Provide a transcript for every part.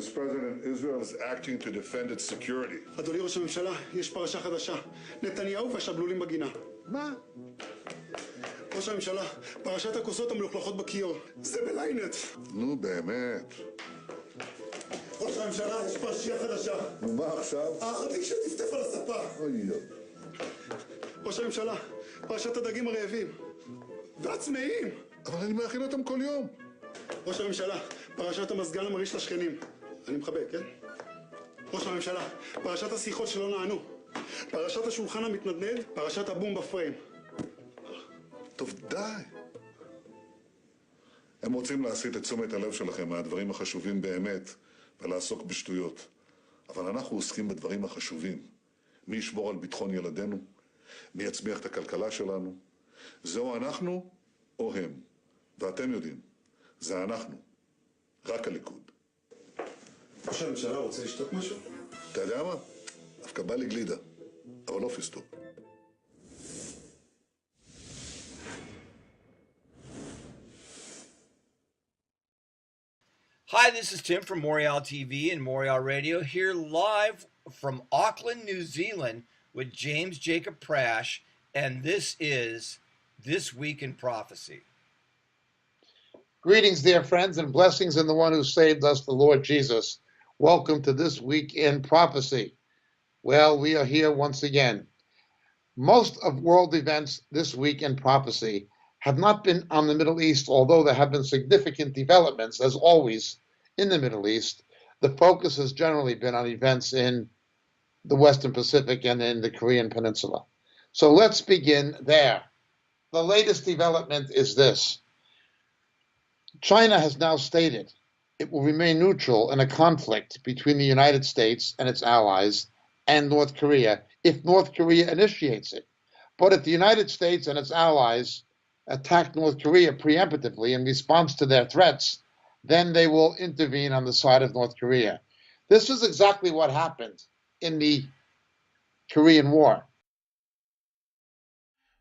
Mr. President, Israel is acting to defend its security. אדוני ראש הממשלה, יש פרשה חדשה. נתניהו והשבלולים בגינה. מה? ראש הממשלה, פרשת הכוסות המלוכלכות בכיור. זה בליינט. נו, באמת. ראש הממשלה, יש פרשייה חדשה. נו, מה עכשיו? החתיך שטפטף על הספה. אוי. ראש הממשלה, פרשת הדגים הרעבים. והצמאים. אבל אני מאכיל אותם כל יום. ראש הממשלה, פרשת המזגן המרעיש לשכנים. אני מחבק, כן? ראש הממשלה, פרשת השיחות שלא נענו. פרשת השולחן המתנדנד, פרשת הבום בפריים. טוב, די. הם רוצים להסיט את תשומת הלב שלכם מהדברים החשובים באמת ולעסוק בשטויות. אבל אנחנו עוסקים בדברים החשובים. מי ישמור על ביטחון ילדינו? מי יצמיח את הכלכלה שלנו? זהו אנחנו או הם? ואתם יודעים, זה אנחנו. רק הליכוד. ראש הממשלה רוצה לשתות משהו? אתה יודע מה? דווקא בא לי גלידה, אבל לא פיסטוק. Hi, this is Tim from Moriel TV and Moriel Radio, here live from Aukland, New Zealand with James Jacob Prash, and this is This Week in Prophecy. Greetings, dear friends, and blessings in the one who saved us, the Lord Jesus. Welcome to This Week in Prophecy. Well, we are here once again. Most of world events this week in prophecy have not been on the Middle East, although there have been significant developments, as always, in the Middle East. The focus has generally been on events in the Western Pacific and in the Korean Peninsula. So let's begin there. The latest development is this. China has now stated it will remain neutral in a conflict between the United States and its allies and North Korea if North Korea initiates it. But if the United States and its allies attack North Korea preemptively in response to their threats, then they will intervene on the side of North Korea. This is exactly what happened in the Korean War.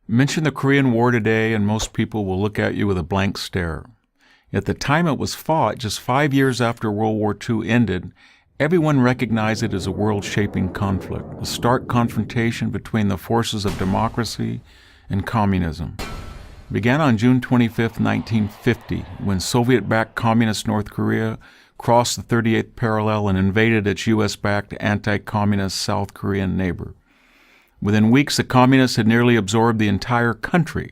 Mention the Korean War today and most people will look at you with a blank stare. At the time it was fought, just 5 years after World War II ended, everyone recognized it as a world-shaping conflict, a stark confrontation between the forces of democracy and communism. It began on June 25, 1950, when Soviet-backed Communist North Korea crossed the 38th parallel and invaded its U.S.-backed anti-communist South Korean neighbor. Within weeks, the communists had nearly absorbed the entire country.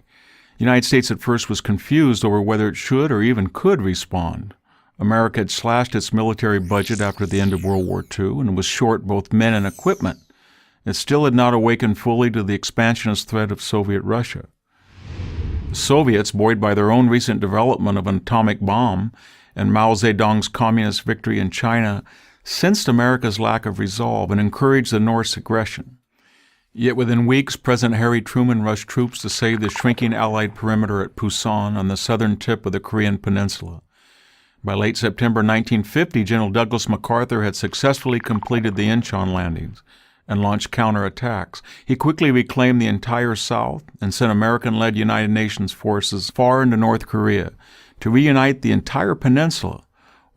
The United States at first was confused over whether it should or even could respond. America had slashed its military budget after the end of World War II and was short both men and equipment. It still had not awakened fully to the expansionist threat of Soviet Russia. The Soviets, buoyed by their own recent development of an atomic bomb and Mao Zedong's communist victory in China, sensed America's lack of resolve and encouraged the North's aggression. Yet within weeks, President Harry Truman rushed troops to save the shrinking Allied perimeter at Pusan on the southern tip of the Korean Peninsula. By late September 1950, General Douglas MacArthur had successfully completed the Incheon landings and launched counterattacks. He quickly reclaimed the entire South and sent American-led United Nations forces far into North Korea to reunite the entire peninsula,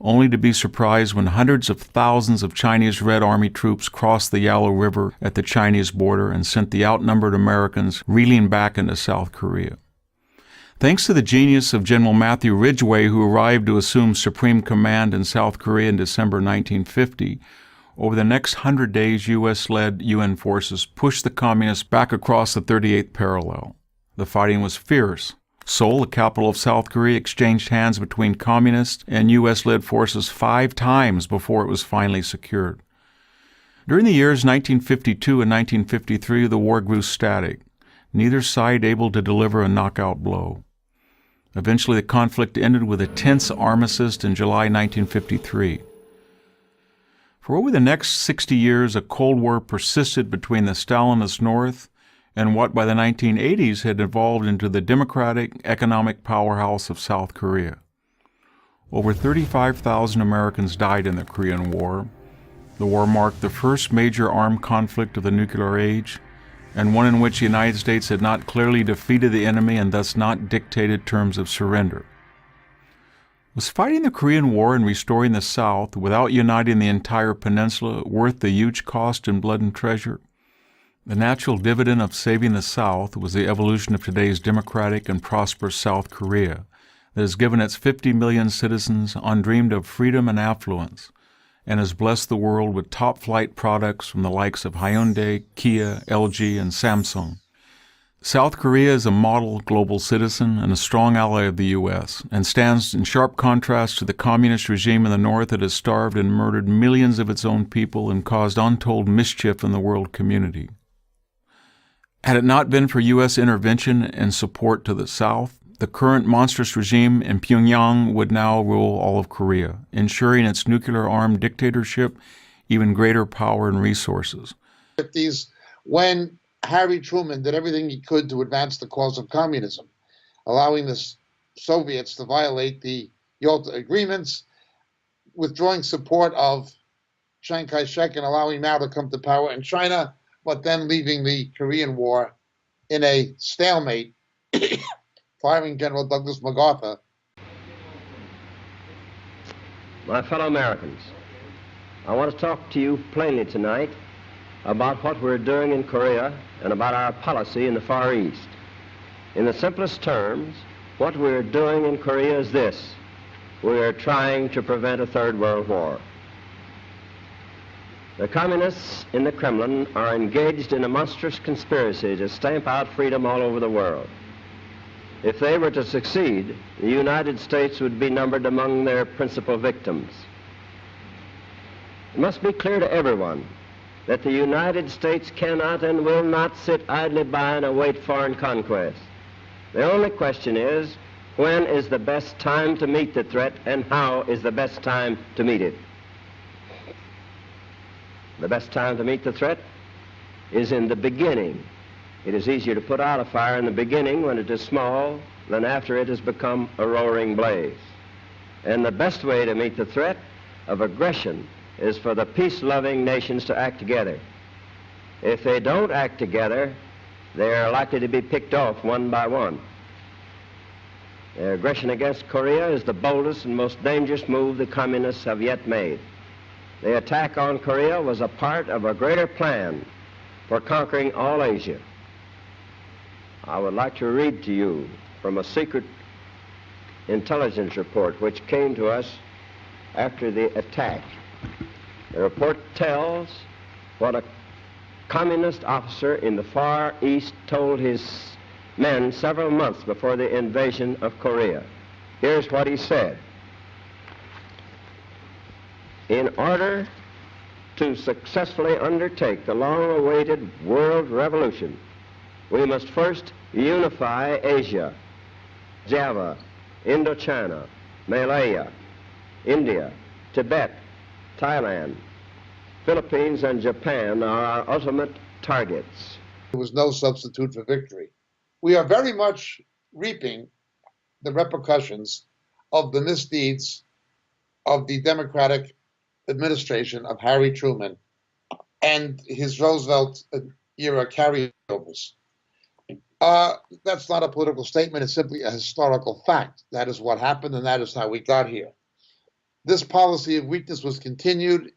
only to be surprised when hundreds of thousands of Chinese Red Army troops crossed the Yalu River at the Chinese border and sent the outnumbered Americans reeling back into South Korea. Thanks to the genius of General Matthew Ridgway, who arrived to assume supreme command in South Korea in December 1950, over the next 100 days, U.S.-led UN forces pushed the communists back across the 38th parallel. The fighting was fierce. Seoul, the capital of South Korea, exchanged hands between communist and U.S.-led forces 5 times before it was finally secured. During the years 1952 and 1953, the war grew static, neither side able to deliver a knockout blow. Eventually, the conflict ended with a tense armistice in July 1953. For over the next 60 years, a Cold War persisted between the Stalinist North and what by the 1980s had evolved into the democratic economic powerhouse of South Korea. Over 35,000 Americans died in the Korean War. The war marked the first major armed conflict of the nuclear age, and one in which the United States had not clearly defeated the enemy and thus not dictated terms of surrender. Was fighting the Korean War and restoring the South without uniting the entire peninsula worth the huge cost in blood and treasure? The natural dividend of saving the South was the evolution of today's democratic and prosperous South Korea that has given its 50 million citizens undreamed-of freedom and affluence, and has blessed the world with top-flight products from the likes of Hyundai, Kia, LG, and Samsung. South Korea is a model global citizen and a strong ally of the U.S., and stands in sharp contrast to the communist regime in the North that has starved and murdered millions of its own people and caused untold mischief in the world community. Had it not been for U.S. intervention and support to the South, the current monstrous regime in Pyongyang would now rule all of Korea, ensuring its nuclear-armed dictatorship even greater power and resources. When Harry Truman did everything he could to advance the cause of communism, allowing the Soviets to violate the Yalta agreements, withdrawing support of Chiang Kai-shek and allowing Mao to come to power in China, but then leaving the Korean War in a stalemate, firing General Douglas MacArthur. My fellow Americans, I want to talk to you plainly tonight about what we're doing in Korea and about our policy in the Far East. In the simplest terms, what we're doing in Korea is this: we're trying to prevent a third world war. The communists in the Kremlin are engaged in a monstrous conspiracy to stamp out freedom all over the world. If they were to succeed, the United States would be numbered among their principal victims. It must be clear to everyone that the United States cannot and will not sit idly by and await foreign conquest. The only question is, when is the best time to meet the threat, and how is the best time to meet it? The best time to meet the threat is in the beginning. It is easier to put out a fire in the beginning when it is small than after it has become a roaring blaze. And the best way to meet the threat of aggression is for the peace-loving nations to act together. If they don't act together, they are likely to be picked off one by one. Their aggression against Korea is the boldest and most dangerous move the communists have yet made. The attack on Korea was a part of a greater plan for conquering all Asia. I would like to read to you from a secret intelligence report which came to us after the attack. The report tells what a communist officer in the Far East told his men several months before the invasion of Korea. Here's what he said: in order to successfully undertake the long-awaited world revolution, we must first unify Asia. Java, Indochina, Malaya, India, Tibet, Thailand, Philippines, and Japan are our ultimate targets. There was no substitute for victory. We are very much reaping the repercussions of the misdeeds of the Democratic administration of Harry Truman and his Roosevelt-era carryovers. That's not a political statement. It's simply a historical fact. That is what happened, and that is how we got here. This policy of weakness was continued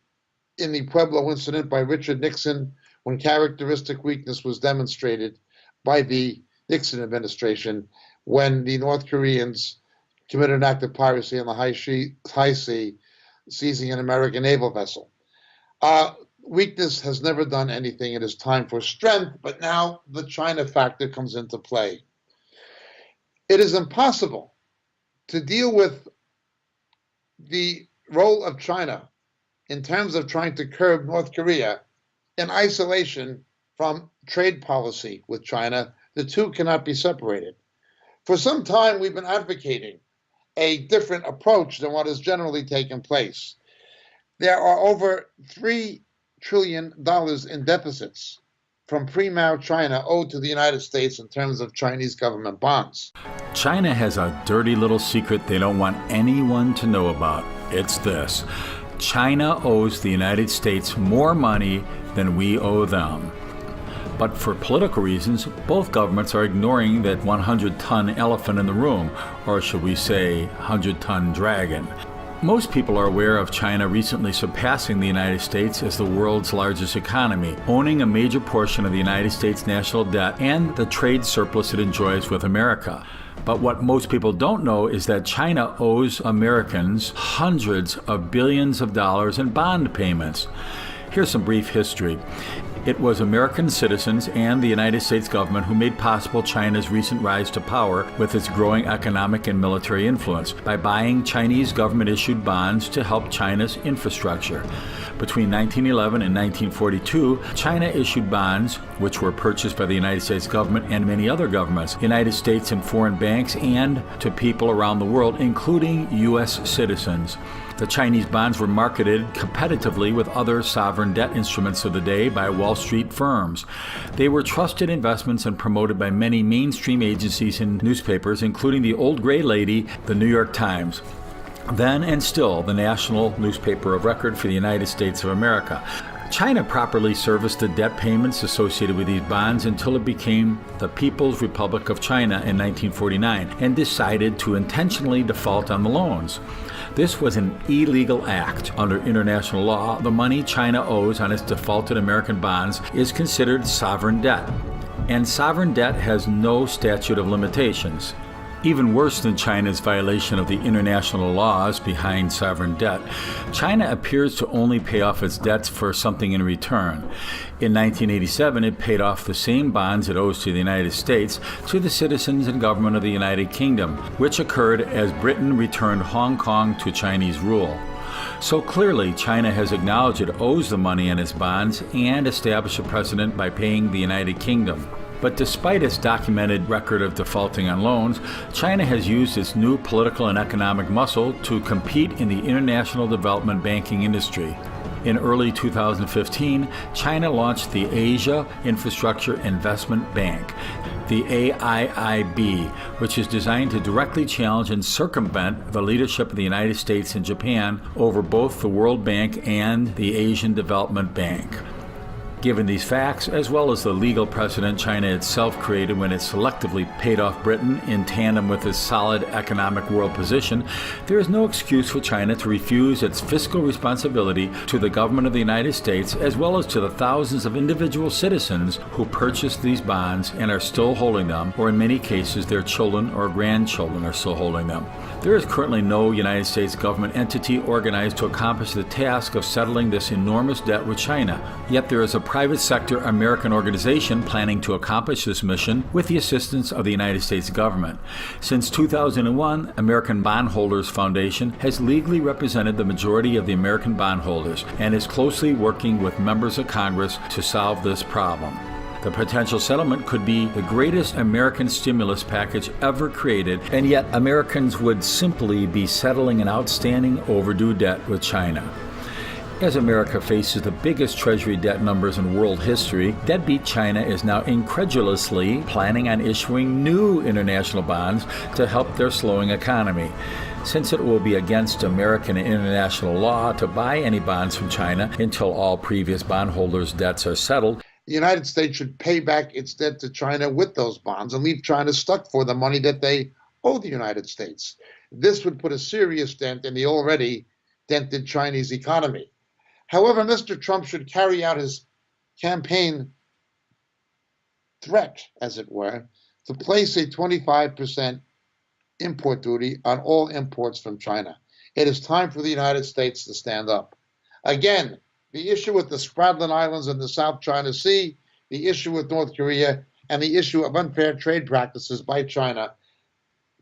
in the Pueblo incident by Richard Nixon, when characteristic weakness was demonstrated by the Nixon administration when the North Koreans committed an act of piracy on the high sea, seizing an American naval vessel. Weakness has never done anything. It is time for strength, but now the China factor comes into play. It is impossible to deal with the role of China in terms of trying to curb North Korea in isolation from trade policy with China. The two cannot be separated. For some time, we've been advocating a different approach than what has generally taken place. There are over $3 trillion in deficits from pre-Mao China owed to the United States in terms of Chinese government bonds. China has a dirty little secret they don't want anyone to know about. It's this: China owes the United States more money than we owe them. But for political reasons, both governments are ignoring that 100-ton elephant in the room, or should we say 100-ton dragon. Most people are aware of China recently surpassing the United States as the world's largest economy, owning a major portion of the United States national debt and the trade surplus it enjoys with America. But what most people don't know is that China owes Americans hundreds of billions of dollars in bond payments. Here's some brief history. It was American citizens and the United States government who made possible China's recent rise to power with its growing economic and military influence by buying Chinese government-issued bonds to help China's infrastructure. Between 1911 and 1942, China issued bonds, which were purchased by the United States government and many other governments, United States and foreign banks, and to people around the world, including U.S. citizens. The Chinese bonds were marketed competitively with other sovereign debt instruments of the day by Wall Street firms. They were trusted investments and promoted by many mainstream agencies and newspapers, including the old gray lady, the New York Times, then and still the national newspaper of record for the United States of America. China properly serviced the debt payments associated with these bonds until it became the People's Republic of China in 1949 and decided to intentionally default on the loans. This was an illegal act. Under international law, the money China owes on its defaulted American bonds is considered sovereign debt. And sovereign debt has no statute of limitations. Even worse than China's violation of the international laws behind sovereign debt, China appears to only pay off its debts for something in return. In 1987, it paid off the same bonds it owes to the United States to the citizens and government of the United Kingdom, which occurred as Britain returned Hong Kong to Chinese rule. So clearly, China has acknowledged it owes the money in its bonds and established a precedent by paying the United Kingdom. But despite its documented record of defaulting on loans, China has used its new political and economic muscle to compete in the international development banking industry. In early 2015, China launched the Asia Infrastructure Investment Bank, the AIIB, which is designed to directly challenge and circumvent the leadership of the United States and Japan over both the World Bank and the Asian Development Bank. Given these facts, as well as the legal precedent China itself created when it selectively paid off Britain in tandem with its solid economic world position, there is no excuse for China to refuse its fiscal responsibility to the government of the United States, as well as to the thousands of individual citizens who purchased these bonds and are still holding them, or in many cases their children or grandchildren are still holding them. There is currently no United States government entity organized to accomplish the task of settling this enormous debt with China. Yet there is a private sector American organization planning to accomplish this mission with the assistance of the United States government. Since 2001, American Bondholders Foundation has legally represented the majority of the American bondholders and is closely working with members of Congress to solve this problem. The potential settlement could be the greatest American stimulus package ever created, and yet Americans would simply be settling an outstanding overdue debt with China. As America faces the biggest treasury debt numbers in world history, deadbeat China is now incredulously planning on issuing new international bonds to help their slowing economy. Since it will be against American and international law to buy any bonds from China until all previous bondholders' debts are settled, the United States should pay back its debt to China with those bonds and leave China stuck for the money that they owe the United States. This would put a serious dent in the already dented Chinese economy. However, Mr. Trump should carry out his campaign threat, as it were, to place a 25% import duty on all imports from China. It is time for the United States to stand up. Again, the issue with the Spratly Islands in the South China Sea, the issue with North Korea, and the issue of unfair trade practices by China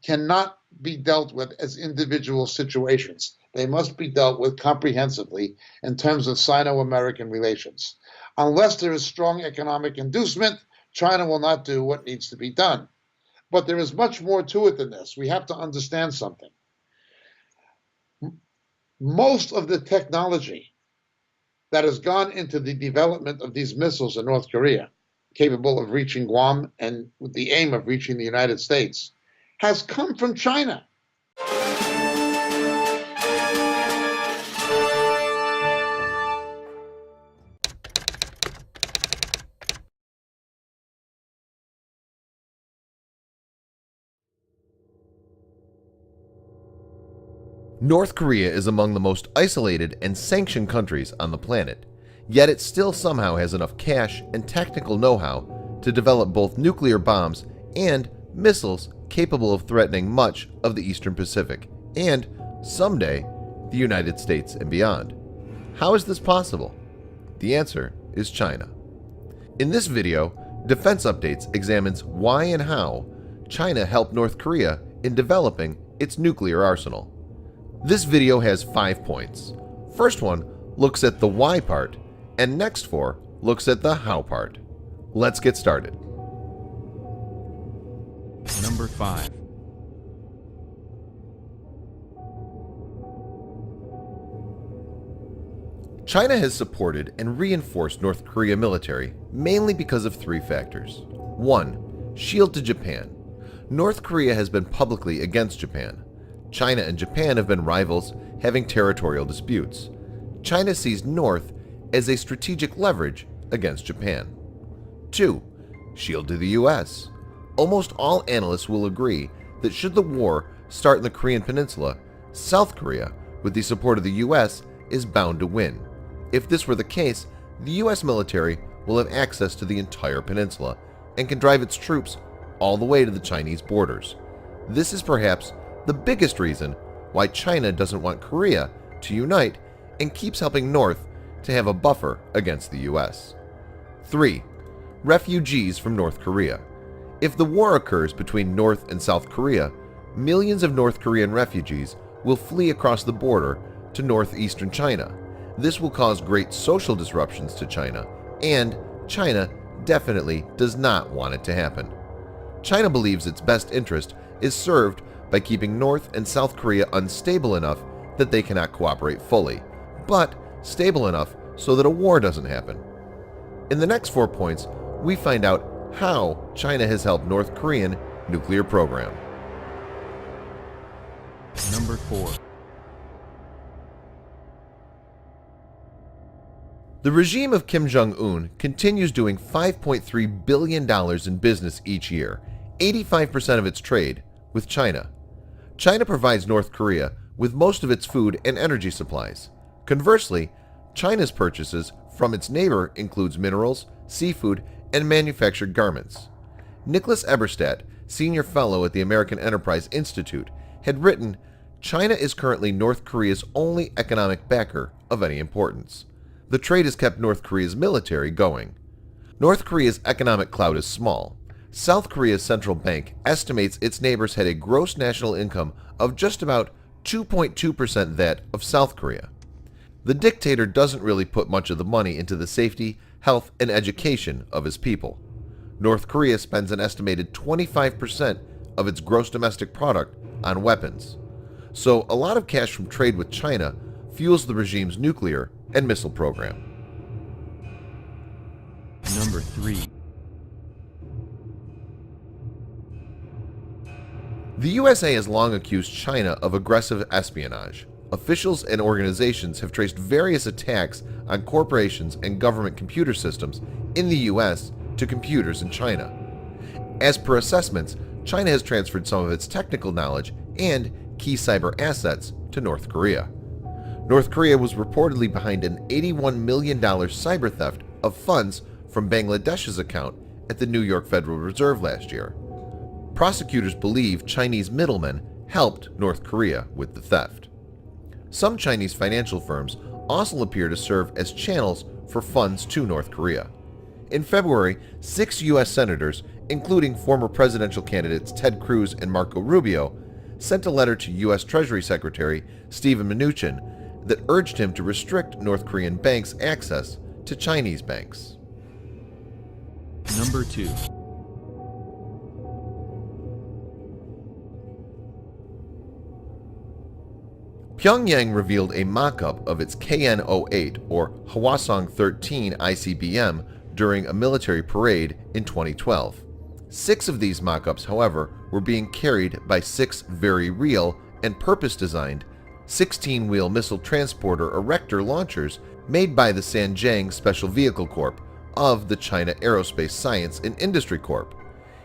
cannot be dealt with as individual situations. They must be dealt with comprehensively in terms of Sino-American relations. Unless there is strong economic inducement, China will not do what needs to be done. But there is much more to it than this. We have to understand something. Most of the technology that has gone into the development of these missiles in North Korea, capable of reaching Guam and with the aim of reaching the United States, has come from China. North Korea is among the most isolated and sanctioned countries on the planet, yet it still somehow has enough cash and technical know-how to develop both nuclear bombs and missiles capable of threatening much of the Eastern Pacific and, someday, the United States and beyond. How is this possible? The answer is China. In this video, Defense Updates examines why and how China helped North Korea in developing its nuclear arsenal. This video has 5 points. First one looks at the why part, and next 4 looks at the how part. Let's get started. Number 5. China has supported and reinforced North Korea military mainly because of 3 factors. 1. Shield to Japan. North Korea has been publicly against Japan. China and Japan have been rivals, having territorial disputes. China sees North as a strategic leverage against Japan. 2. Shield to the US. Almost all analysts will agree that should the war start in the Korean Peninsula, South Korea, with the support of the US, is bound to win. If this were the case, the US military will have access to the entire peninsula and can drive its troops all the way to the Chinese borders. This is perhaps the biggest reason why China doesn't want Korea to unite and keeps helping North to have a buffer against the US. 3. Refugees from North Korea. If the war occurs between North and South Korea, millions of North Korean refugees will flee across the border to northeastern China. This will cause great social disruptions to China, and China definitely does not want it to happen. China believes its best interest is served by keeping North and South Korea unstable enough that they cannot cooperate fully, but stable enough so that a war doesn't happen. In the next 4 points, we find out how China has helped North Korean nuclear program. Number 4. The regime of Kim Jong-un continues doing $5.3 billion in business each year, 85% of its trade with China. China provides North Korea with most of its food and energy supplies. Conversely, China's purchases from its neighbor includes minerals, seafood, and manufactured garments. Nicholas Eberstadt, senior fellow at the American Enterprise Institute, had written, "China is currently North Korea's only economic backer of any importance. The trade has kept North Korea's military going." North Korea's economic clout is small. South Korea's central bank estimates its neighbors had a gross national income of just about 2.2% that of South Korea. The dictator doesn't really put much of the money into the safety, health, and education of his people. North Korea spends an estimated 25% of its gross domestic product on weapons. So a lot of cash from trade with China fuels the regime's nuclear and missile program. Number 3. The USA has long accused China of aggressive espionage. Officials and organizations have traced various attacks on corporations and government computer systems in the US to computers in China. As per assessments, China has transferred some of its technical knowledge and key cyber assets to North Korea. North Korea was reportedly behind an $81 million cyber theft of funds from Bangladesh's account at the New York Federal Reserve last year. Prosecutors believe Chinese middlemen helped North Korea with the theft. Some Chinese financial firms also appear to serve as channels for funds to North Korea. In February, 6 U.S. senators, including former presidential candidates Ted Cruz and Marco Rubio, sent a letter to U.S. Treasury Secretary Steven Mnuchin that urged him to restrict North Korean banks' access to Chinese banks. Number 2. Pyongyang revealed a mock-up of its KN-08 or Hwasong-13 ICBM during a military parade in 2012. 6 of these mock-ups, however, were being carried by 6 very real and purpose-designed 16-wheel missile transporter erector launchers made by the Sanjiang Special Vehicle Corp of the China Aerospace Science and Industry Corp.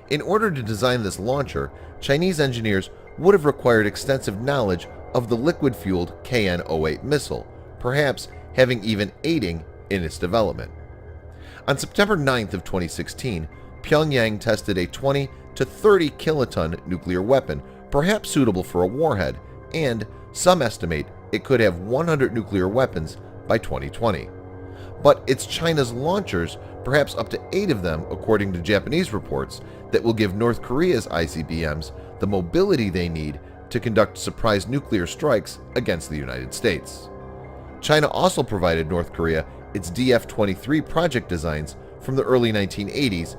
In order to design this launcher, Chinese engineers would have required extensive knowledge of the liquid-fueled KN-08 missile, perhaps having even aiding in its development. On September 9th of 2016, Pyongyang tested a 20 to 30 kiloton nuclear weapon, perhaps suitable for a warhead, and some estimate it could have 100 nuclear weapons by 2020. But it's China's launchers, perhaps up to 8 of them according to Japanese reports, that will give North Korea's ICBMs the mobility they need to conduct surprise nuclear strikes against the United States. China also provided North Korea its DF-23 project designs from the early 1980s,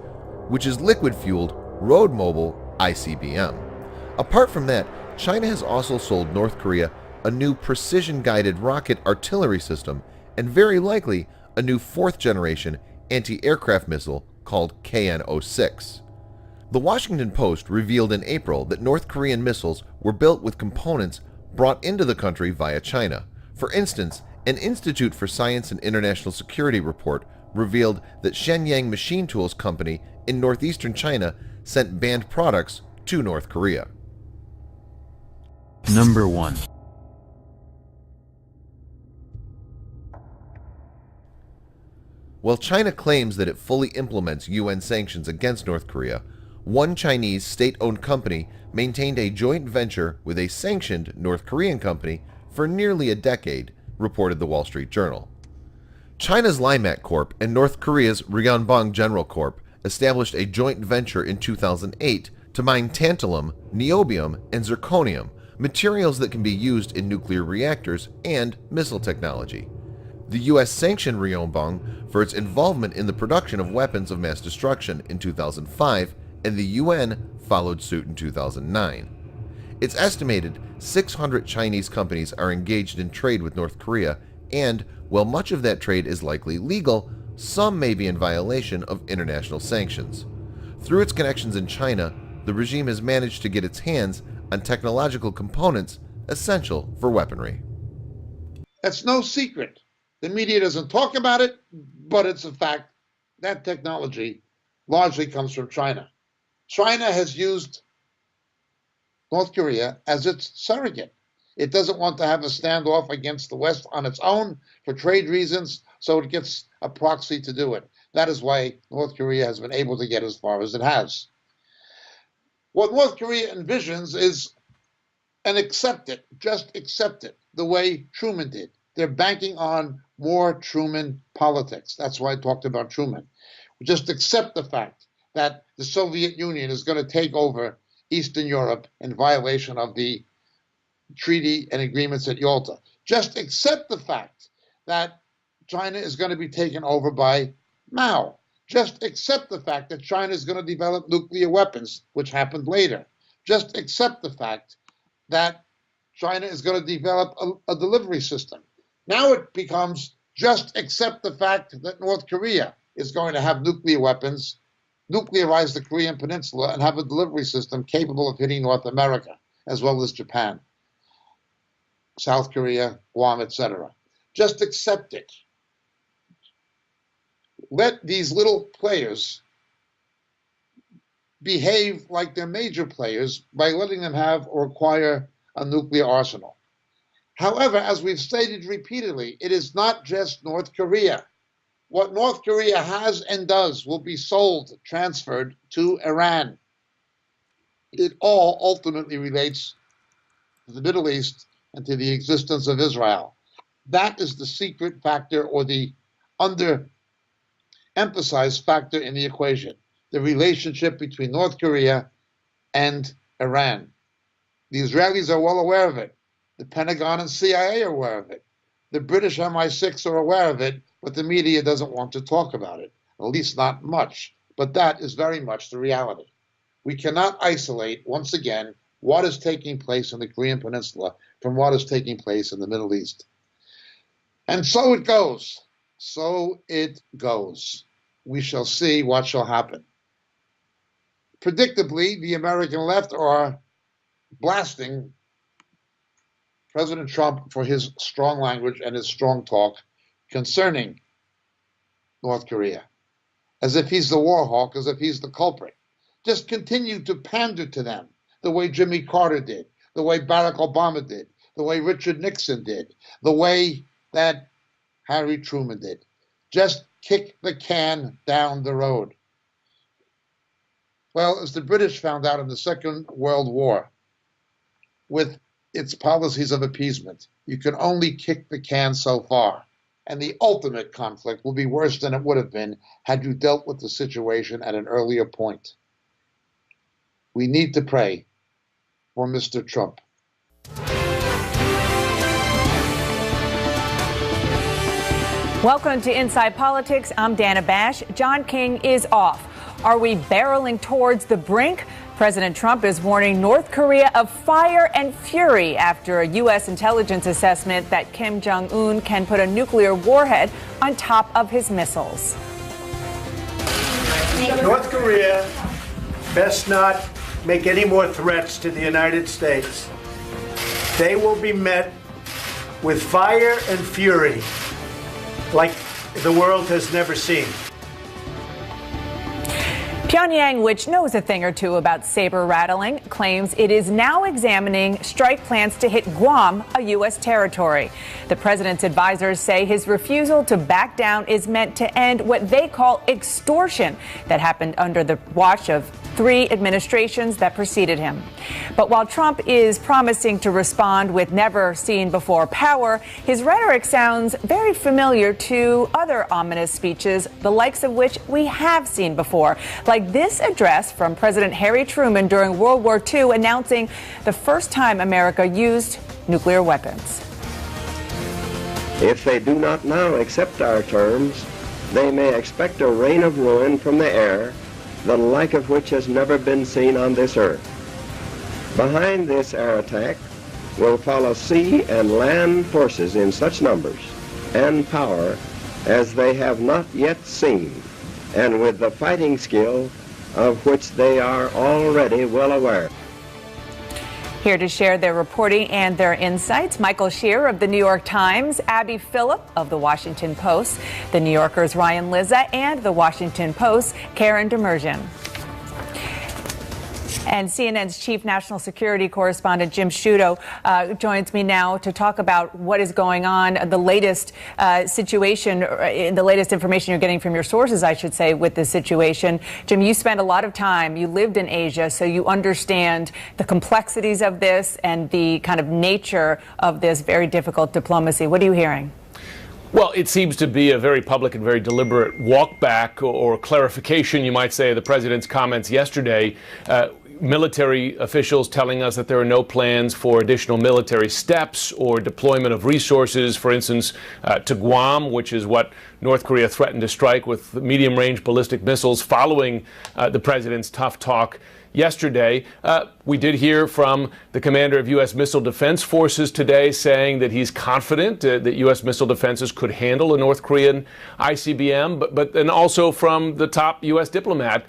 which is liquid-fueled, road-mobile ICBM. Apart from that, China has also sold North Korea a new precision-guided rocket artillery system and very likely a new 4th-generation anti-aircraft missile called KN-06. The Washington Post revealed in April that North Korean missiles were built with components brought into the country via China. For instance, an Institute for Science and International Security report revealed that Shenyang Machine Tools Company in northeastern China sent banned products to North Korea. Number 1. While China claims that it fully implements UN sanctions against North Korea, one Chinese state-owned company maintained a joint venture with a sanctioned North Korean company for nearly a decade, reported the Wall Street Journal. China's Limat Corp and North Korea's Ryonbong General Corp established a joint venture in 2008 to mine tantalum, niobium, and zirconium, materials that can be used in nuclear reactors and missile technology. The U.S. sanctioned Ryonbong for its involvement in the production of weapons of mass destruction in 2005, and the UN followed suit in 2009. It's estimated 600 Chinese companies are engaged in trade with North Korea, and while much of that trade is likely legal, some may be in violation of international sanctions. Through its connections in China, the regime has managed to get its hands on technological components essential for weaponry. That's no secret. The media doesn't talk about it, but it's a fact. That technology largely comes from China. China has used North Korea as its surrogate. It doesn't want to have a standoff against the West on its own for trade reasons, so it gets a proxy to do it. That is why North Korea has been able to get as far as it has. What North Korea envisions is an accept it, just accept it, the way Truman did. They're banking on more Truman politics. That's why I talked about Truman. Just accept the fact that the Soviet Union is going to take over Eastern Europe in violation of the treaty and agreements at Yalta. Just accept the fact that China is going to be taken over by Mao. Just accept the fact that China is going to develop nuclear weapons, which happened later. Just accept the fact that China is going to develop a delivery system. Now it becomes just accept the fact that North Korea is going to have nuclear weapons, nuclearize the Korean Peninsula, and have a delivery system capable of hitting North America, as well as Japan, South Korea, Guam, etc. Just accept it. Let these little players behave like they're major players by letting them have or acquire a nuclear arsenal. However, as we've stated repeatedly, it is not just North Korea. What North Korea has and does will be sold, transferred to Iran. It all ultimately relates to the Middle East and to the existence of Israel. That is the secret factor, or the underemphasized factor in the equation, the relationship between North Korea and Iran. The Israelis are well aware of it. The Pentagon and CIA are aware of it. The British MI6 are aware of it, but the media doesn't want to talk about it, at least not much. But that is very much the reality. We cannot isolate, once again, what is taking place in the Korean Peninsula from what is taking place in the Middle East. And so it goes. So it goes. We shall see what shall happen. Predictably, the American left are blasting President Trump for his strong language and his strong talk concerning North Korea, as if he's the war hawk, as if he's the culprit. Just continue to pander to them the way Jimmy Carter did, the way Barack Obama did, the way Richard Nixon did, the way that Harry Truman did. Just kick the can down the road. Well, as the British found out in the Second World War, with its policies of appeasement, you can only kick the can so far. And the ultimate conflict will be worse than it would have been had you dealt with the situation at an earlier point. We need to pray for Mr. Trump. Welcome to Inside Politics. I'm Dana Bash. John King is off. Are we barreling towards the brink? President Trump is warning North Korea of fire and fury after a U.S. intelligence assessment that Kim Jong-un can put a nuclear warhead on top of his missiles. North Korea best not make any more threats to the United States. They will be met with fire and fury like the world has never seen. Pyongyang, which knows a thing or two about saber rattling, claims it is now examining strike plans to hit Guam, a U.S. territory. The president's advisors say his refusal to back down is meant to end what they call extortion that happened under the watch of 3 administrations that preceded him. But while Trump is promising to respond with never-seen-before power, his rhetoric sounds very familiar to other ominous speeches, the likes of which we have seen before, like this address from President Harry Truman during World War II announcing the first time America used nuclear weapons. If they do not now accept our terms, they may expect a rain of ruin from the air, the like of which has never been seen on this earth. Behind this air attack will follow sea and land forces in such numbers and power as they have not yet seen, and with the fighting skill of which they are already well aware. Here to share their reporting and their insights, Michael Shear of the New York Times, Abby Phillip of the Washington Post, the New Yorker's Ryan Lizza, and the Washington Post, Karen Demerjian. And CNN's chief national security correspondent Jim Sciutto joins me now to talk about what is going on, the latest situation, the latest information you're getting from your sources, I should say, with this situation. Jim, you spent a lot of time, you lived in Asia, so you understand the complexities of this and the kind of nature of this very difficult diplomacy. What are you hearing? Well, it seems to be a very public and very deliberate walk back or clarification, you might say, of the president's comments yesterday. Military officials telling us that there are no plans for additional military steps or deployment of resources, for instance, to Guam, which is what North Korea threatened to strike with medium-range ballistic missiles following the president's tough talk yesterday. We did hear from the commander of U.S. Missile Defense Forces today saying that he's confident that U.S. missile defenses could handle a North Korean ICBM, but then also from the top U.S. diplomat,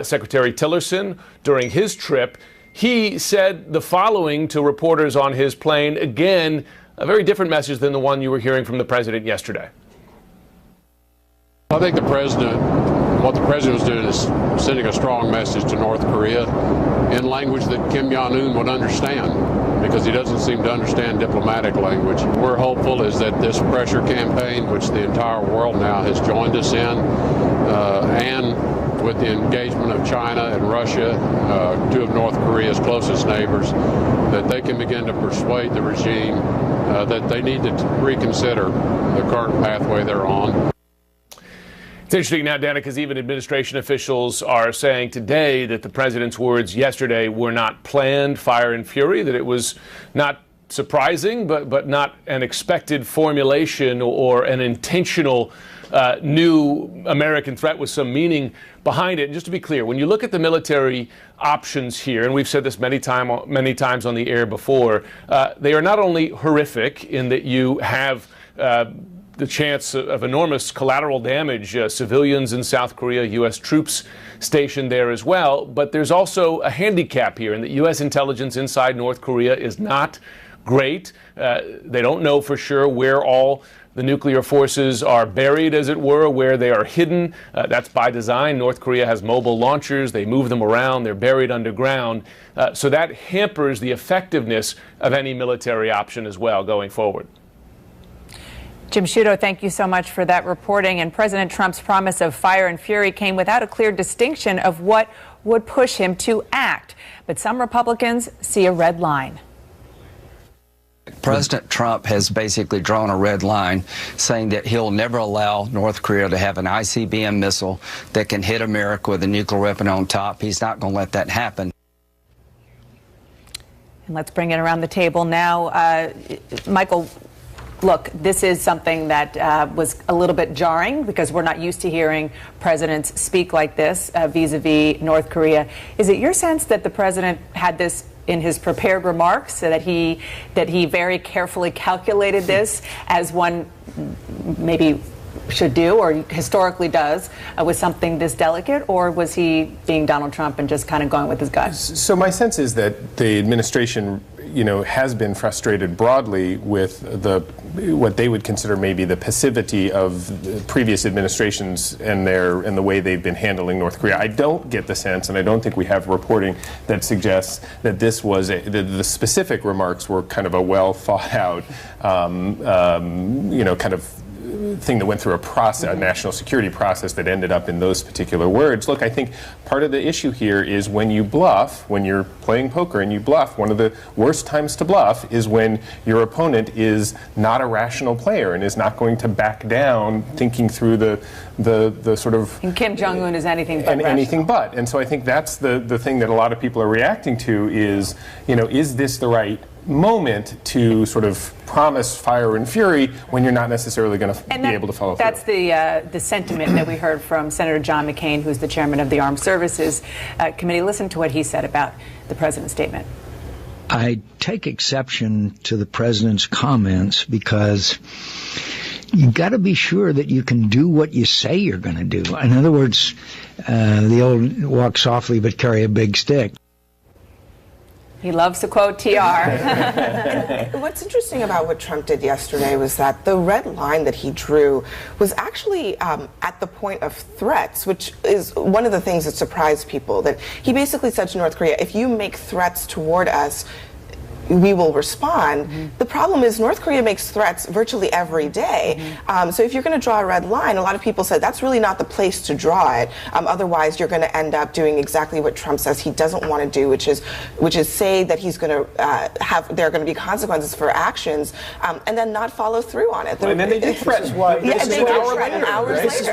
Secretary Tillerson, during his trip. He said the following to reporters on his plane. Again, a very different message than the one you were hearing from the president yesterday. I think what the president was doing is sending a strong message to North Korea in language that Kim Jong-un would understand, because he doesn't seem to understand diplomatic language. We're hopeful is that this pressure campaign, which the entire world now has joined us in, and with the engagement of China and Russia, 2 of North Korea's closest neighbors, that they can begin to persuade the regime that they need to reconsider the current pathway they're on. It's interesting now, Dana, because even administration officials are saying today that the president's words yesterday were not planned fire and fury, that it was not surprising, but not an expected formulation or an intentional new American threat with some meaning behind it. And just to be clear, when you look at the military options here, and we've said this many times on the air before, they are not only horrific in that you have the chance of enormous collateral damage, civilians in South Korea, U.S. troops stationed there as well, but there's also a handicap here in that U.S. intelligence inside North Korea is not great. They don't know for sure where all the nuclear forces are buried, as it were, where they are hidden. That's by design. North Korea has mobile launchers. They move them around. They're buried underground. So that hampers the effectiveness of any military option as well going forward. Jim Sciutto, thank you so much for that reporting. And President Trump's promise of fire and fury came without a clear distinction of what would push him to act. But some Republicans see a red line. President Trump has basically drawn a red line, saying that he'll never allow North Korea to have an ICBM missile that can hit America with a nuclear weapon on top. He's not going to let that happen. And let's bring it around the table now. Michael, look, this is something that was a little bit jarring because we're not used to hearing presidents speak like this vis-a-vis North Korea. Is it your sense that the president had this in his prepared remarks, so that he very carefully calculated this, as one maybe should do or historically does with something this delicate, or was he being Donald Trump and just kind of going with his gut? So my sense is that the administration, has been frustrated broadly with what they would consider maybe the passivity of the previous administrations and the way they've been handling North Korea. I don't get the sense, and I don't think we have reporting that suggests that this was the specific remarks were kind of a well thought out, kind of thing that went through a process, a national security process that ended up in those particular words. Look, I think part of the issue here is when you bluff, when you're playing poker and you bluff, one of the worst times to bluff is when your opponent is not a rational player and is not going to back down, thinking through the sort of... And Kim Jong-un is anything but anything but. And so I think that's the thing that a lot of people are reacting to is, is this the right moment to sort of promise fire and fury when you're not necessarily going to be able to follow through. That's the sentiment that we heard from Senator John McCain, who's the chairman of the Armed Services Committee. Listen to what he said about the president's statement. I take exception to the president's comments because you've got to be sure that you can do what you say you're going to do. In other words, the old walk softly but carry a big stick. He loves to quote TR. What's interesting about what Trump did yesterday was that the red line that he drew was actually at the point of threats, which is one of the things that surprised people. That he basically said to North Korea, if you make threats toward us, we will respond. Mm-hmm. The problem is North Korea makes threats virtually every day. Mm-hmm. So if you're going to draw a red line, a lot of people said that's really not the place to draw it. Otherwise, you're going to end up doing exactly what Trump says he doesn't want to do, which is say that he's going to there are going to be consequences for actions, and then not follow through on it. And then they did threaten. This is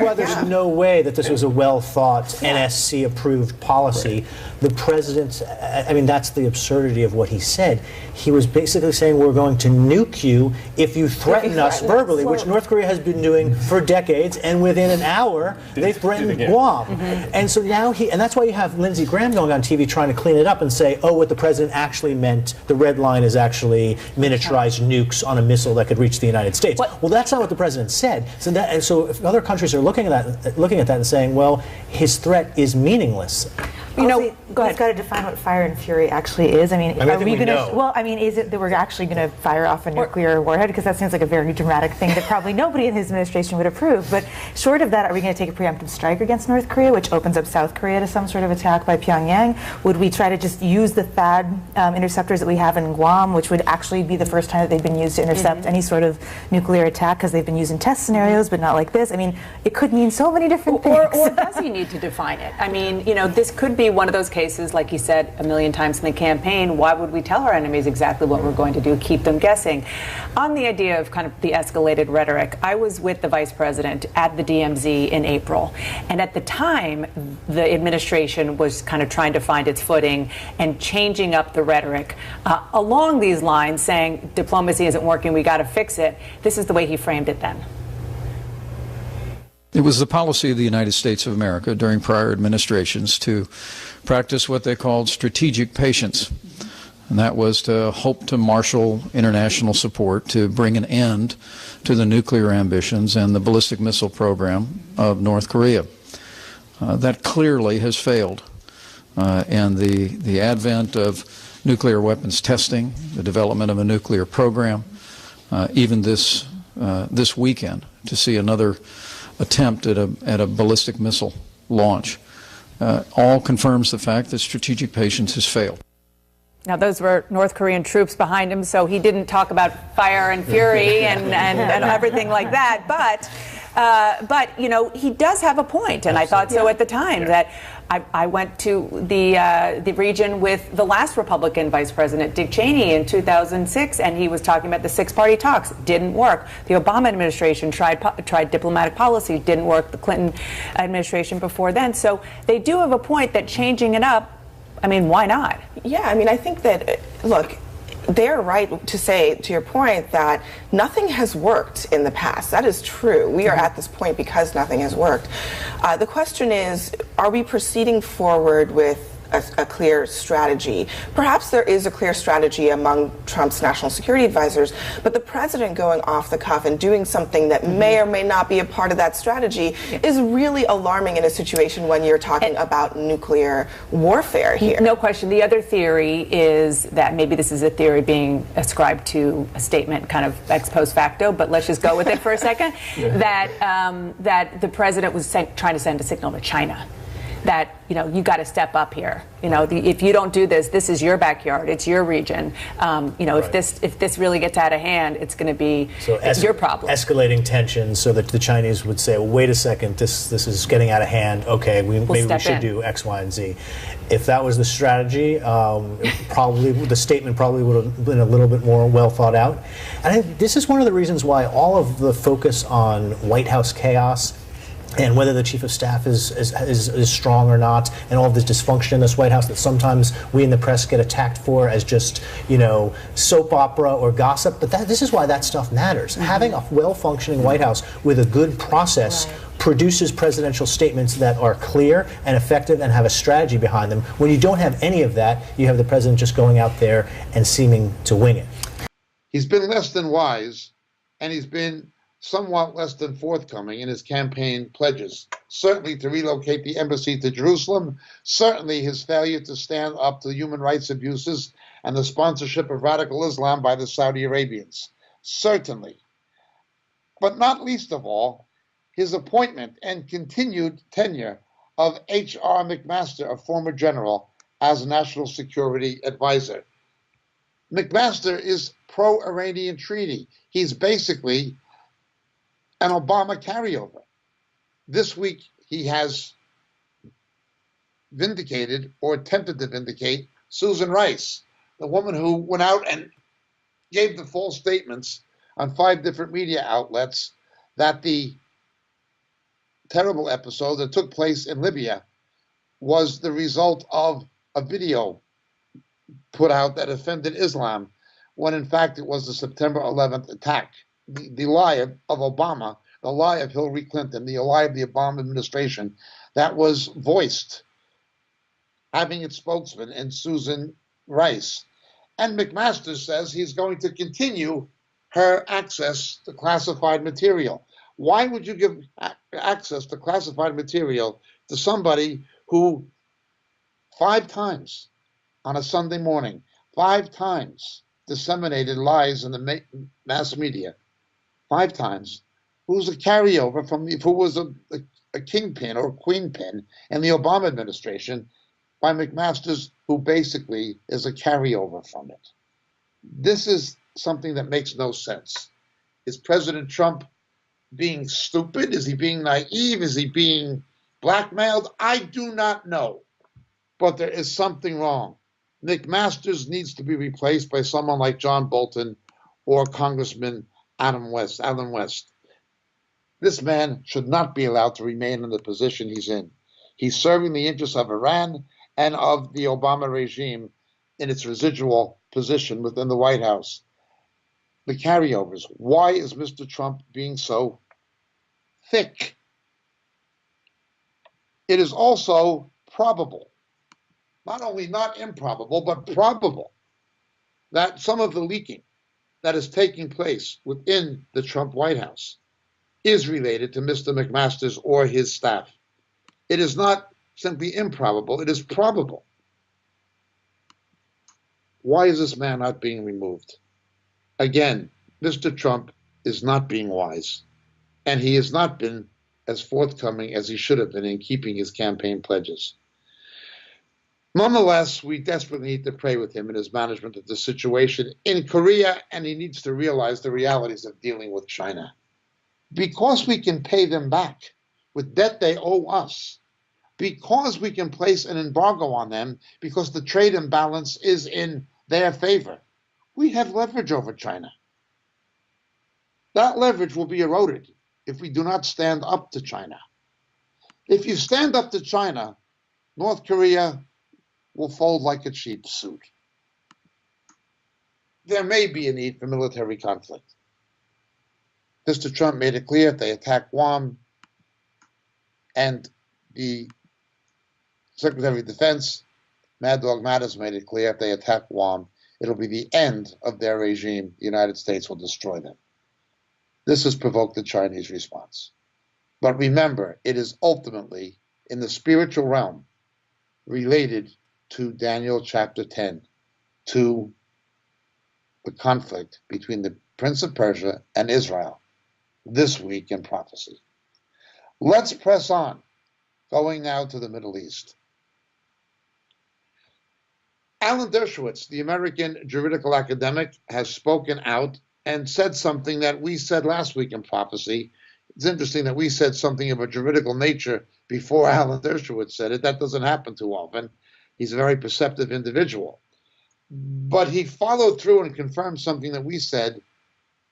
why there's no way that this was a well-thought NSC-approved policy. Right. The president, that's the absurdity of what he said. He was basically saying we're going to nuke you if you threaten us verbally, which North Korea has been doing for decades, and within an hour, they threatened Guam. Mm-hmm. And so now and that's why you have Lindsey Graham going on TV trying to clean it up and say, oh, what the president actually meant, the red line is actually miniaturized nukes on a missile that could reach the United States. Well, that's not what the president said. So if other countries are looking at that and saying, well, his threat is meaningless. Go ahead. He's got to define what fire and fury actually is. Are we going to? Well, is it that we're actually going to fire off a nuclear warhead? Because that seems like a very dramatic thing that probably nobody in his administration would approve. But short of that, are we going to take a preemptive strike against North Korea, which opens up South Korea to some sort of attack by Pyongyang? Would we try to just use the THAAD interceptors that we have in Guam, which would actually be the first time that they've been used to intercept any sort of nuclear attack, because they've been used in test scenarios, but not like this? It could mean so many different things. Or does he need to define it? This could be one of those cases, like he said a million times in the campaign. Why would we tell our enemies exactly what we're going to do? Keep them guessing. On the idea of kind of the escalated rhetoric, I was with the vice president at the DMZ in April. And at the time, the administration was kind of trying to find its footing and changing up the rhetoric along these lines, saying diplomacy isn't working, we got to fix it. This is the way he framed it then. It was the policy of the United States of America during prior administrations to practice what they called strategic patience. And that was to hope to marshal international support to bring an end to the nuclear ambitions and the ballistic missile program of North Korea. That clearly has failed. And the advent of nuclear weapons testing, the development of a nuclear program, even this weekend to see another attempt at a ballistic missile launch, all confirms the fact that strategic patience has failed. Now, those were North Korean troops behind him, so he didn't talk about fire and fury and everything like that. But you know, he does have a point, and I thought so at the time that I went to the region with the last Republican Vice President, Dick Cheney, in 2006, and he was talking about the six-party talks. Didn't work. The Obama administration tried diplomatic policy. Didn't work. The Clinton administration before then. So they do have a point that changing it up, I mean, why not? Yeah, I mean, I think that, look, they're right to say, to your point, that nothing has worked in the past. That is true. We are at this point because nothing has worked. The question is, are we proceeding forward with a clear strategy? Perhaps there is a clear strategy among Trump's national security advisors, but the president going off the cuff and doing something that may or may not be a part of that strategy is really alarming in a situation when you're talking about nuclear warfare here. No question. The other theory is that maybe this is a theory being ascribed to a statement kind of ex post facto, but let's just go with it for a second, that the president was trying to send a signal to China that, you know, you got to step up here. You know, if you don't do this, this is your backyard, it's your region. You know, if this really gets out of hand, it's going to be your problem. Escalating tensions so that the Chinese would say, well, wait a second, this is getting out of hand. Okay, maybe we should do X, Y, and Z. If that was the strategy, probably the statement probably would have been a little bit more well thought out. And I think this is one of the reasons why all of the focus on White House chaos and whether the chief of staff is strong or not, and all of this dysfunction in this White House that sometimes we in the press get attacked for as just, you know, soap opera or gossip. But this is why that stuff matters. Having a well-functioning White House with a good process produces presidential statements that are clear and effective and have a strategy behind them. When you don't have any of that, you have the president just going out there and seeming to wing it. He's been less than wise, and he's been somewhat less than forthcoming in his campaign pledges. Certainly to relocate the embassy to Jerusalem, certainly his failure to stand up to human rights abuses and the sponsorship of radical Islam by the Saudi Arabians. Certainly. But not least of all, his appointment and continued tenure of H.R. McMaster, a former general, as National Security Advisor. McMaster is pro-Iranian treaty. He's basically an Obama carryover. This week, he has vindicated or attempted to vindicate Susan Rice, the woman who went out and gave the false statements on 5 different media outlets that the terrible episode that took place in Libya was the result of a video put out that offended Islam, when in fact it was the September 11th attack. The lie of Obama, the lie of Hillary Clinton, the lie of the Obama administration that was voiced, having its spokesman in Susan Rice. And McMaster says he's going to continue her access to classified material. Why would you give access to classified material to somebody who 5 times on a Sunday morning, 5 times disseminated lies in the mass media, 5 times, who's a carryover from who was a kingpin or a queenpin in the Obama administration by McMaster's, who basically is a carryover from it. This is something that makes no sense. Is President Trump being stupid? Is he being naive? Is he being blackmailed? I do not know. But there is something wrong. McMaster's needs to be replaced by someone like John Bolton or Congressman Alan West. This man should not be allowed to remain in the position he's in. He's serving the interests of Iran and of the Obama regime in its residual position within the White House. The carryovers. Why is Mr. Trump being so thick It is also probable, not only not improbable, but probable, that some of the leaking that is taking place within the Trump White House is related to Mr. McMaster's or his staff. It is not simply improbable, it is probable. Why is this man not being removed? Again, Mr. Trump is not being wise, and he has not been as forthcoming as he should have been in keeping his campaign pledges. Nonetheless, we desperately need to pray with him in his management of the situation in Korea, and he needs to realize the realities of dealing with China. Because we can pay them back with debt they owe us, because we can place an embargo on them, because the trade imbalance is in their favor, we have leverage over China. That leverage will be eroded if we do not stand up to China. If you stand up to China, North Korea will fold like a cheap suit. There may be a need for military conflict. Mr. Trump made it clear if they attack Guam, and the Secretary of Defense, Mad Dog Mattis, made it clear if they attack Guam, it'll be the end of their regime. The United States will destroy them. This has provoked the Chinese response. But remember, it is ultimately, in the spiritual realm, related to Daniel chapter 10, to the conflict between the Prince of Persia and Israel this week in prophecy. Let's press on, going now to the Middle East. Alan Dershowitz, the American juridical academic, has spoken out and said something that we said last week in prophecy. It's interesting that we said something of a juridical nature before Alan Dershowitz said it. That doesn't happen too often. He's a very perceptive individual. But he followed through and confirmed something that we said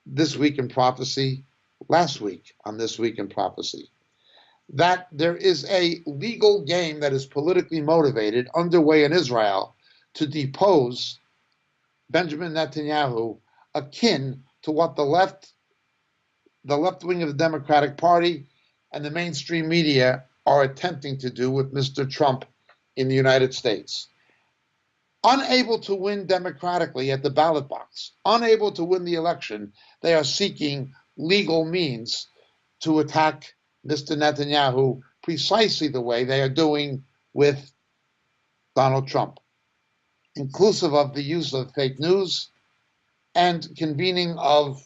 this week in prophecy, last week on This Week in Prophecy, that there is a legal game that is politically motivated underway in Israel to depose Benjamin Netanyahu, akin to what the left wing of the Democratic Party and the mainstream media are attempting to do with Mr. Trump in the United States. Unable to win democratically at the ballot box, unable to win the election, they are seeking legal means to attack Mr. Netanyahu precisely the way they are doing with Donald Trump, inclusive of the use of fake news and convening of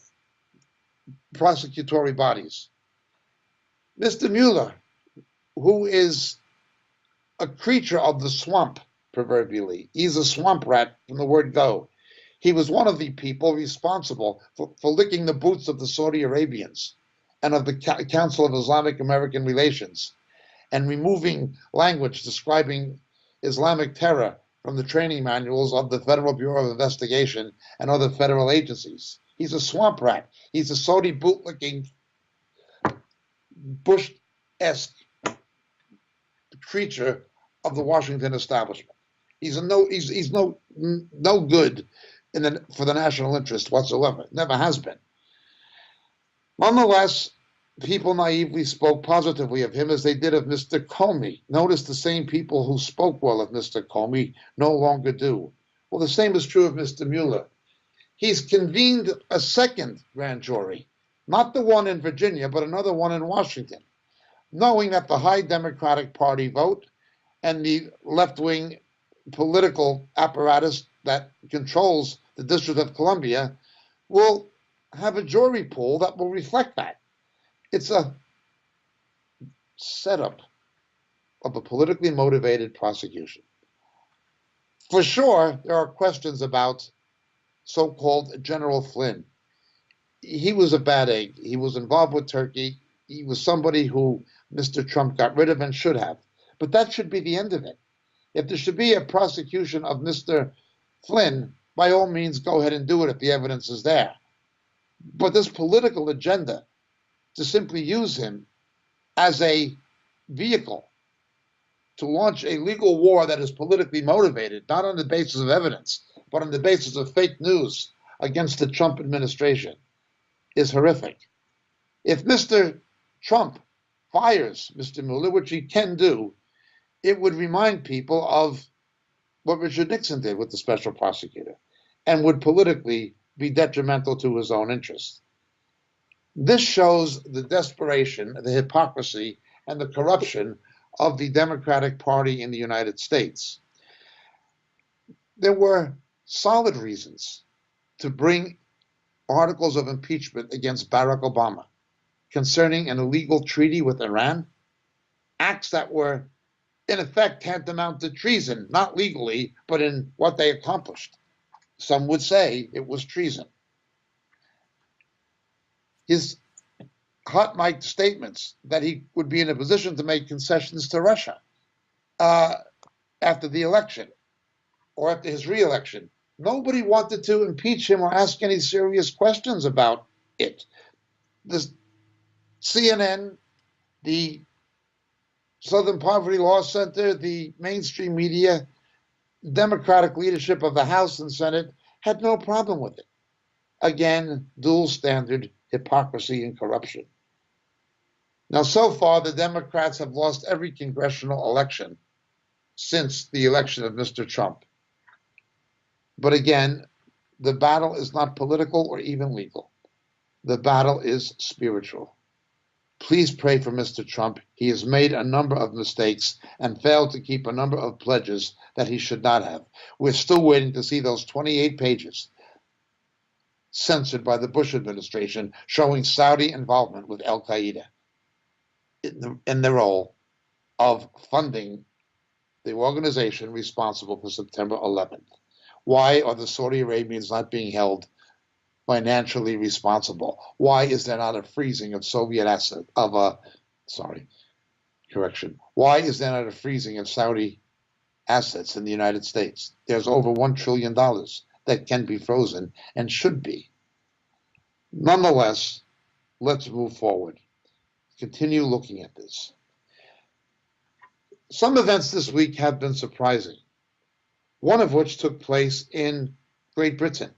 prosecutory bodies. Mr. Mueller, who is a creature of the swamp, proverbially, he's a swamp rat from the word go. He was one of the people responsible for licking the boots of the Saudi Arabians and of the Council of Islamic American Relations and removing language describing Islamic terror from the training manuals of the Federal Bureau of Investigation and other federal agencies. He's a swamp rat. He's a Saudi bootlicking, Bush-esque creature of the Washington establishment. He's no good for the national interest whatsoever. Never has been. Nonetheless, people naively spoke positively of him as they did of Mr. Comey. Notice the same people who spoke well of Mr. Comey no longer do. Well, the same is true of Mr. Mueller. He's convened a second grand jury, not the one in Virginia, but another one in Washington, knowing that the high Democratic Party vote and the left-wing political apparatus that controls the District of Columbia will have a jury pool that will reflect that. It's a setup of a politically motivated prosecution. For sure, there are questions about so-called General Flynn. He was a bad egg. He was involved with Turkey. He was somebody who Mr. Trump got rid of and should have. But that should be the end of it. If there should be a prosecution of Mr. Flynn, by all means, go ahead and do it if the evidence is there. But this political agenda to simply use him as a vehicle to launch a legal war that is politically motivated, not on the basis of evidence, but on the basis of fake news against the Trump administration, is horrific. If Mr. Trump fires Mr. Mueller, which he can do, it would remind people of what Richard Nixon did with the special prosecutor and would politically be detrimental to his own interests. This shows the desperation, the hypocrisy, and the corruption of the Democratic Party in the United States. There were solid reasons to bring articles of impeachment against Barack Obama concerning an illegal treaty with Iran, acts that were in effect tantamount to treason, not legally, but in what they accomplished. Some would say it was treason. His hot mic statements that he would be in a position to make concessions to Russia after the election or after his re-election. Nobody wanted to impeach him or ask any serious questions about it. The CNN, the Southern Poverty Law Center, the mainstream media, Democratic leadership of the House and Senate had no problem with it. Again, dual standard, hypocrisy, and corruption. Now, so far, the Democrats have lost every congressional election since the election of Mr. Trump. But again, the battle is not political or even legal. The battle is spiritual. Please pray for Mr. Trump. He has made a number of mistakes and failed to keep a number of pledges that he should not have. We're still waiting to see those 28 pages censored by the Bush administration showing Saudi involvement with Al-Qaeda in the role of funding the organization responsible for September 11th. Why are the Saudi Arabians not being held financially responsible? Why is there not a freezing of Why is there not a freezing of Saudi assets in the United States? There's over $1 trillion that can be frozen and should be. Nonetheless, let's move forward. Continue looking at this. Some events this week have been surprising, one of which took place in Great Britain.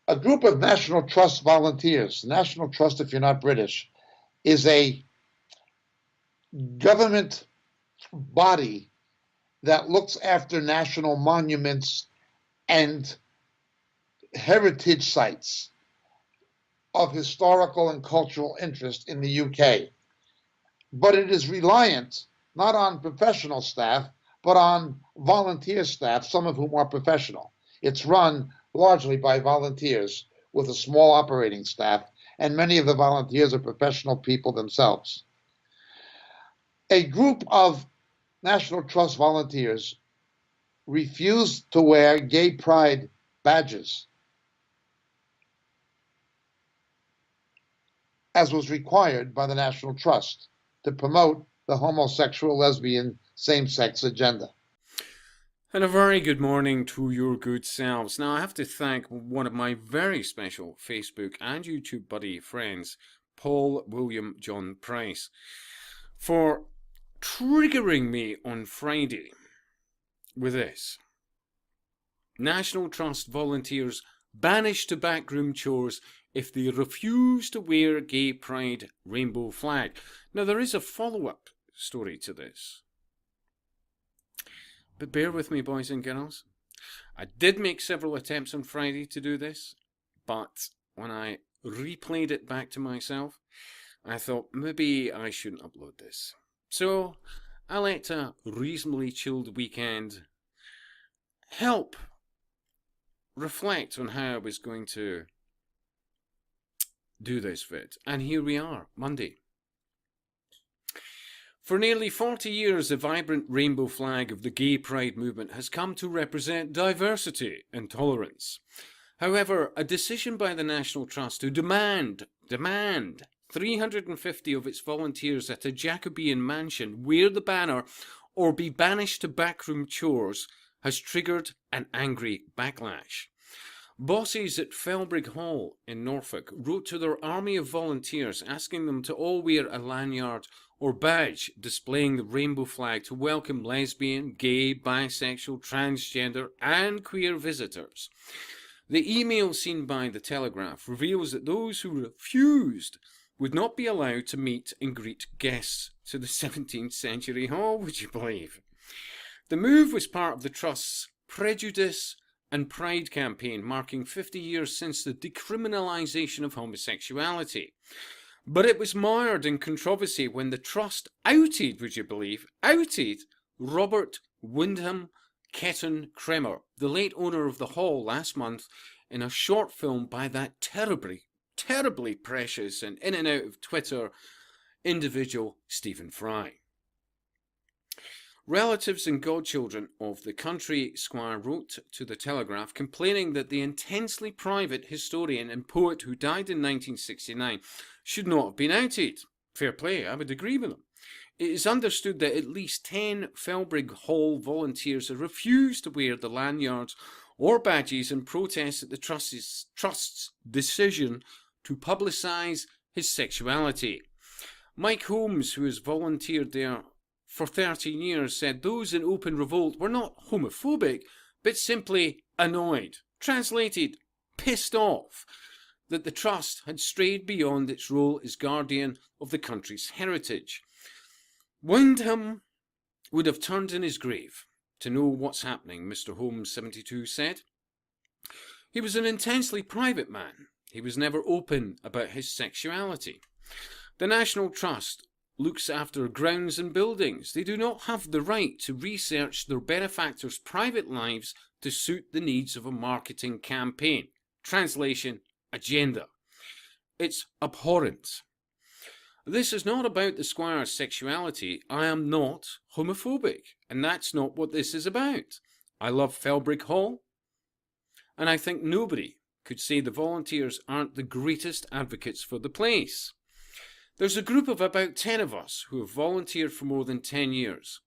A group of National Trust volunteers, National Trust, if you're not British, is a government body that looks after national monuments and heritage sites of historical and cultural interest in the UK. But it is reliant not on professional staff, but on volunteer staff, some of whom are professional. It's run largely by volunteers with a small operating staff, and many of the volunteers are professional people themselves. A group of National Trust volunteers refused to wear gay pride badges, as was required by the National Trust, to promote the homosexual, lesbian, same-sex agenda. And a very good morning to your good selves. Now, I have to thank one of my very special Facebook and YouTube buddy friends, Paul William John Price, for triggering me on Friday with this. National Trust volunteers banished to backroom chores if they refuse to wear gay pride rainbow flag. Now, there is a follow-up story to this. But bear with me, boys and girls. I did make several attempts on Friday to do this, but when I replayed it back to myself, I thought maybe I shouldn't upload this. So I let a reasonably chilled weekend help reflect on how I was going to do this vid. And here we are, Monday. For nearly 40 years, the vibrant rainbow flag of the gay pride movement has come to represent diversity and tolerance. However, a decision by the National Trust to demand 350 of its volunteers at a Jacobean mansion wear the banner or be banished to backroom chores has triggered an angry backlash. Bosses at Felbrigg Hall in Norfolk wrote to their army of volunteers asking them to all wear a lanyard or badge displaying the rainbow flag to welcome lesbian, gay, bisexual, transgender and queer visitors. The email seen by The Telegraph reveals that those who refused would not be allowed to meet and greet guests to the 17th century hall, would you believe? The move was part of the Trust's Prejudice and Pride campaign, marking 50 years since the decriminalisation of homosexuality. But it was mired in controversy when the Trust outed, would you believe, Robert Wyndham Ketton Kremer, the late owner of the Hall, last month in a short film by that terribly precious and in and out of Twitter individual Stephen Fry. Relatives and godchildren of the country squire wrote to the Telegraph complaining that the intensely private historian and poet who died in 1969 should not have been outed. Fair play, I would agree with them. It is understood that at least 10 Felbrigg Hall volunteers have refused to wear the lanyards or badges in protest at the Trust's decision to publicise his sexuality. Mike Holmes, who has volunteered there for 13 years, said those in open revolt were not homophobic, but simply annoyed, translated, pissed off, that the Trust had strayed beyond its role as guardian of the country's heritage. Wyndham would have turned in his grave to know what's happening, Mr. Holmes, 72, said. He was an intensely private man. He was never open about his sexuality. The National Trust looks after grounds and buildings. They do not have the right to research their benefactors' private lives to suit the needs of a marketing campaign. Translation, agenda. It's abhorrent. This is not about the squire's sexuality. I am not homophobic, and that's not what this is about. I love Felbrigg Hall, and I think nobody could say the volunteers aren't the greatest advocates for the place. There's a group of about 10 of us who have volunteered for more than 10 years,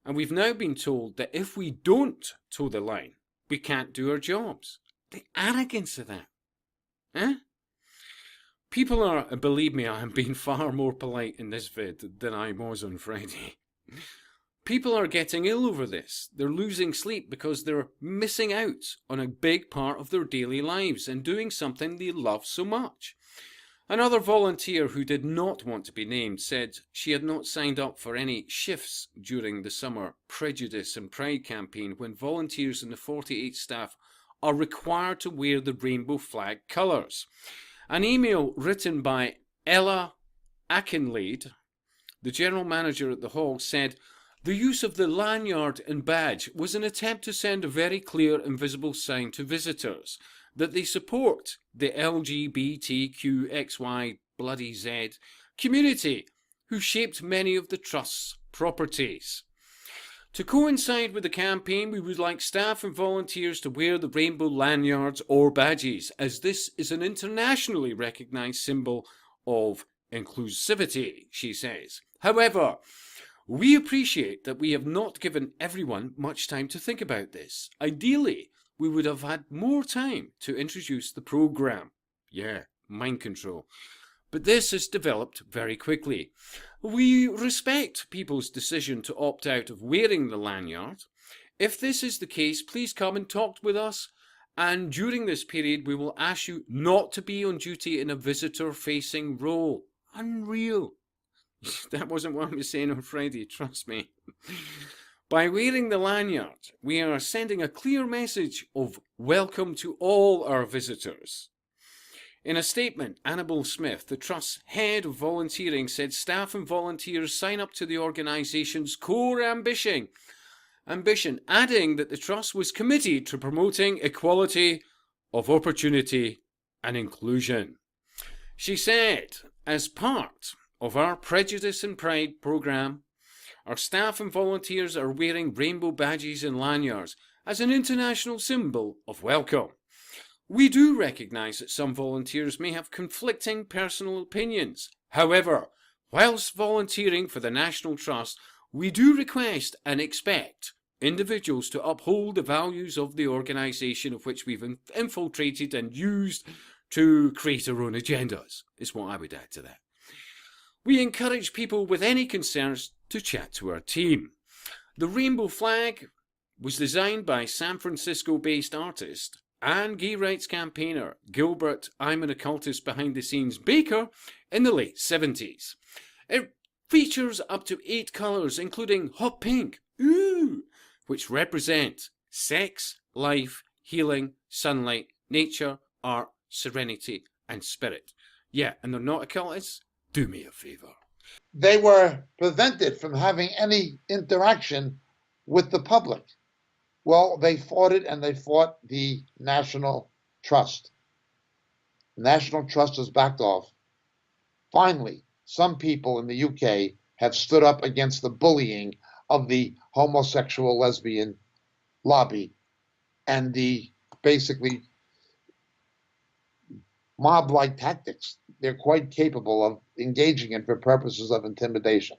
and we've now been told that if we don't toe the line, we can't do our jobs. The arrogance of that. Eh? People are, believe me, I am being far more polite in this vid than I was on Friday. People are getting ill over this. They're losing sleep because they're missing out on a big part of their daily lives and doing something they love so much. Another volunteer who did not want to be named said she had not signed up for any shifts during the summer Prejudice and Pride campaign when volunteers in the 48 staff are required to wear the rainbow flag colours. An email written by Ella Akinlade, the general manager at the Hall, said, "The use of the lanyard and badge was an attempt to send a very clear and visible sign to visitors that they support the LGBTQXY bloody Z community who shaped many of the Trust's properties. To coincide with the campaign, we would like staff and volunteers to wear the rainbow lanyards or badges, as this is an internationally recognised symbol of inclusivity," she says. However, we appreciate that we have not given everyone much time to think about this. Ideally, we would have had more time to introduce the programme. Yeah, mind control. But this has developed very quickly. We respect people's decision to opt out of wearing the lanyard. If this is the case, please come and talk with us. And during this period, we will ask you not to be on duty in a visitor-facing role. Unreal. That wasn't what I was saying on Friday, trust me. By wearing the lanyard, we are sending a clear message of welcome to all our visitors. In a statement, Annabel Smith, the Trust's head of volunteering, said staff and volunteers sign up to the organisation's core ambition, adding that the Trust was committed to promoting equality of opportunity and inclusion. She said, as part of our Prejudice and Pride programme, our staff and volunteers are wearing rainbow badges and lanyards as an international symbol of welcome. We do recognise that some volunteers may have conflicting personal opinions. However, whilst volunteering for the National Trust, we do request and expect individuals to uphold the values of the organisation of which we've infiltrated and used to create our own agendas, is what I would add to that. We encourage people with any concerns to chat to our team. The rainbow flag was designed by San Francisco-based artist and gay rights campaigner Gilbert I'm an Occultist Behind the Scenes Baker in the late 70s. It features up to 8 colours, including hot pink, which represent sex, life, healing, sunlight, nature, art, serenity, and spirit. Yeah, and they're not occultists? Do me a favor. They were prevented from having any interaction with the public. Well, they fought it, and they fought the National Trust. The National Trust has backed off. Finally, some people in the UK have stood up against the bullying of the homosexual lesbian lobby and the basically mob-like tactics they're quite capable of engaging in for purposes of intimidation.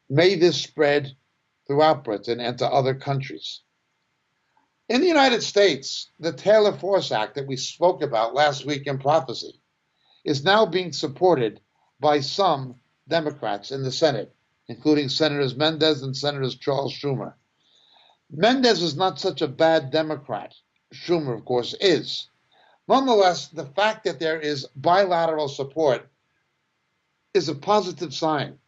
May this spread throughout Britain and to other countries. In the United States, the Taylor Force Act that we spoke about last week in Prophecy is now being supported by some Democrats in the Senate, including Senators Mendez and Senators Charles Schumer. Mendez is not such a bad Democrat. Schumer, of course, is. Nonetheless, the fact that there is bilateral support is a positive sign.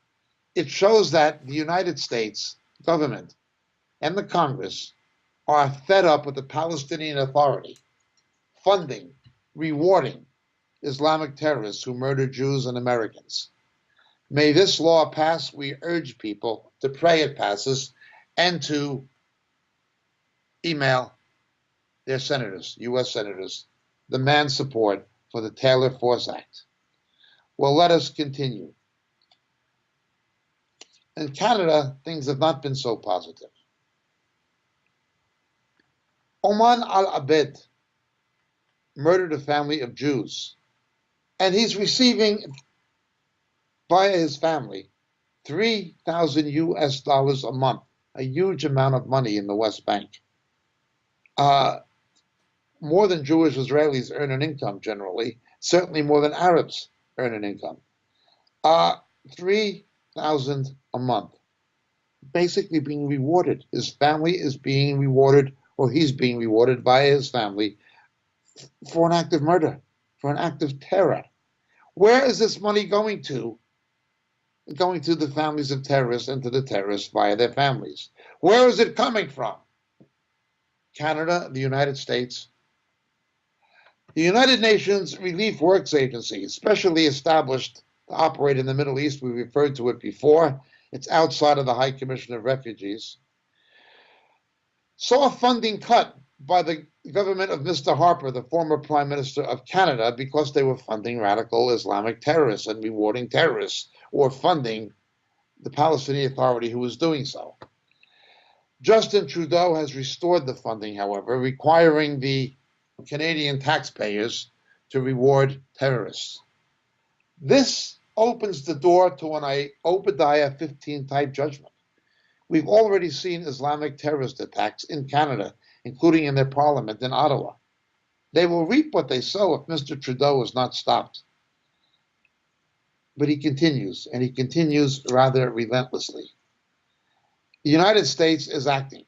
It shows that the United States government and the Congress are fed up with the Palestinian Authority funding, rewarding Islamic terrorists who murder Jews and Americans. May this law pass. We urge people to pray it passes and to email their senators, U.S. senators, demand support for the Taylor Force Act. Well, let us continue. In Canada, things have not been so positive. Oman al-Abed murdered a family of Jews, and he's receiving, via his family, $3,000 US a month, a huge amount of money in the West Bank. More than Jewish Israelis earn an income generally, certainly more than Arabs earn an income. $3,000 a month, basically being rewarded. His family is being rewarded, or he's being rewarded by his family for an act of murder, for an act of terror. Where is this money going to? Going to the families of terrorists and to the terrorists via their families. Where is it coming from? Canada, the United States. The United Nations Relief Works Agency, specially established to operate in the Middle East, we referred to it before. It's outside of the High Commission of Refugees. Saw funding cut by the government of Mr. Harper, the former Prime Minister of Canada, because they were funding radical Islamic terrorists and rewarding terrorists, or funding the Palestinian Authority who was doing so. Justin Trudeau has restored the funding, however, requiring the Canadian taxpayers to reward terrorists. This opens the door to an Obadiah 15 type judgment. We've already seen Islamic terrorist attacks in Canada, including in their parliament in Ottawa. They will reap what they sow if Mr. Trudeau is not stopped. But he continues, and he continues rather relentlessly. The United States is acting.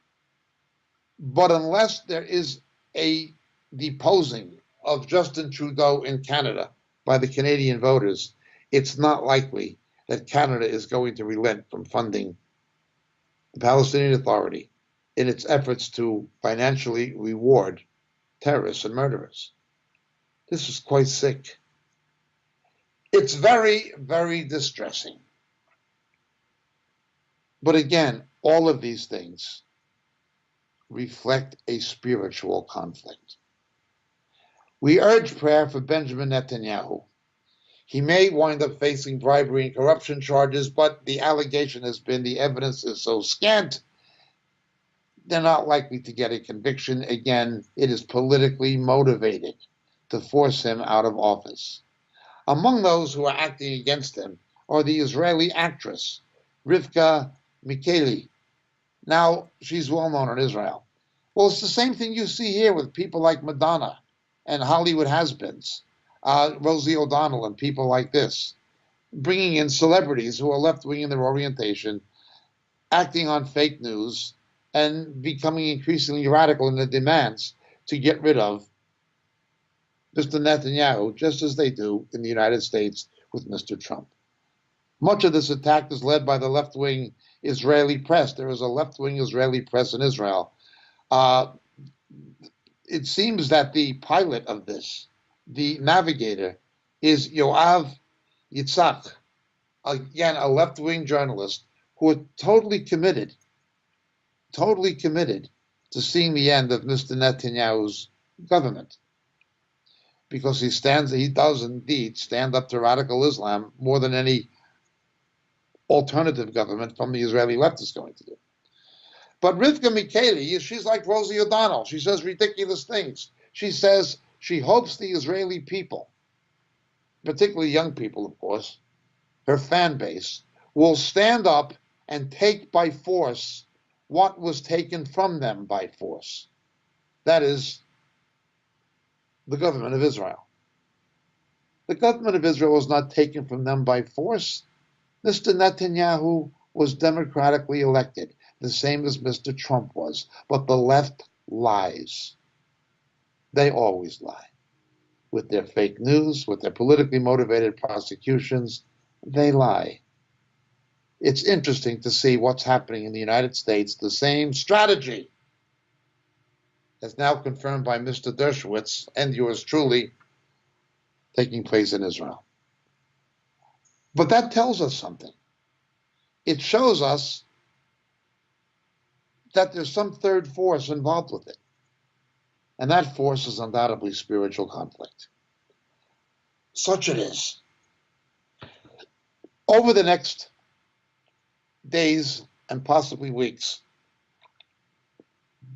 But unless there is a deposing of Justin Trudeau in Canada by the Canadian voters, it's not likely that Canada is going to relent from funding the Palestinian Authority in its efforts to financially reward terrorists and murderers. This is quite sick. It's very, very distressing. But again, all of these things reflect a spiritual conflict. We urge prayer for Benjamin Netanyahu. He may wind up facing bribery and corruption charges, but the allegation has been the evidence is so scant, they're not likely to get a conviction. Again, it is politically motivated to force him out of office. Among those who are acting against him are the Israeli actress, Rivka Mikeli. Now, she's well known in Israel. Well, it's the same thing you see here with people like Madonna and Hollywood has-beens, Rosie O'Donnell and people like this, bringing in celebrities who are left-wing in their orientation, acting on fake news, and becoming increasingly radical in their demands to get rid of Mr. Netanyahu, just as they do in the United States with Mr. Trump. Much of this attack is led by the left-wing Israeli press. There is a left-wing Israeli press in Israel. It seems that the pilot of this, the navigator, is Yoav Yitzhak, again, a left-wing journalist who are totally committed to seeing the end of Mr. Netanyahu's government. Because he does indeed stand up to radical Islam more than any alternative government from the Israeli left is going to do. But Rivka Mikeli, she's like Rosie O'Donnell. She says ridiculous things. She says she hopes the Israeli people, particularly young people, of course, her fan base, will stand up and take by force what was taken from them by force. That is, the government of Israel. The government of Israel was not taken from them by force. Mr. Netanyahu was democratically elected, the same as Mr. Trump was. But the left lies. They always lie. With their fake news, with their politically motivated prosecutions, they lie. It's interesting to see what's happening in the United States. The same strategy, as now confirmed by Mr. Dershowitz and yours truly, taking place in Israel. But that tells us something. It shows us that there's some third force involved with it. And that force is undoubtedly spiritual conflict. Such it is. Over the next days and possibly weeks,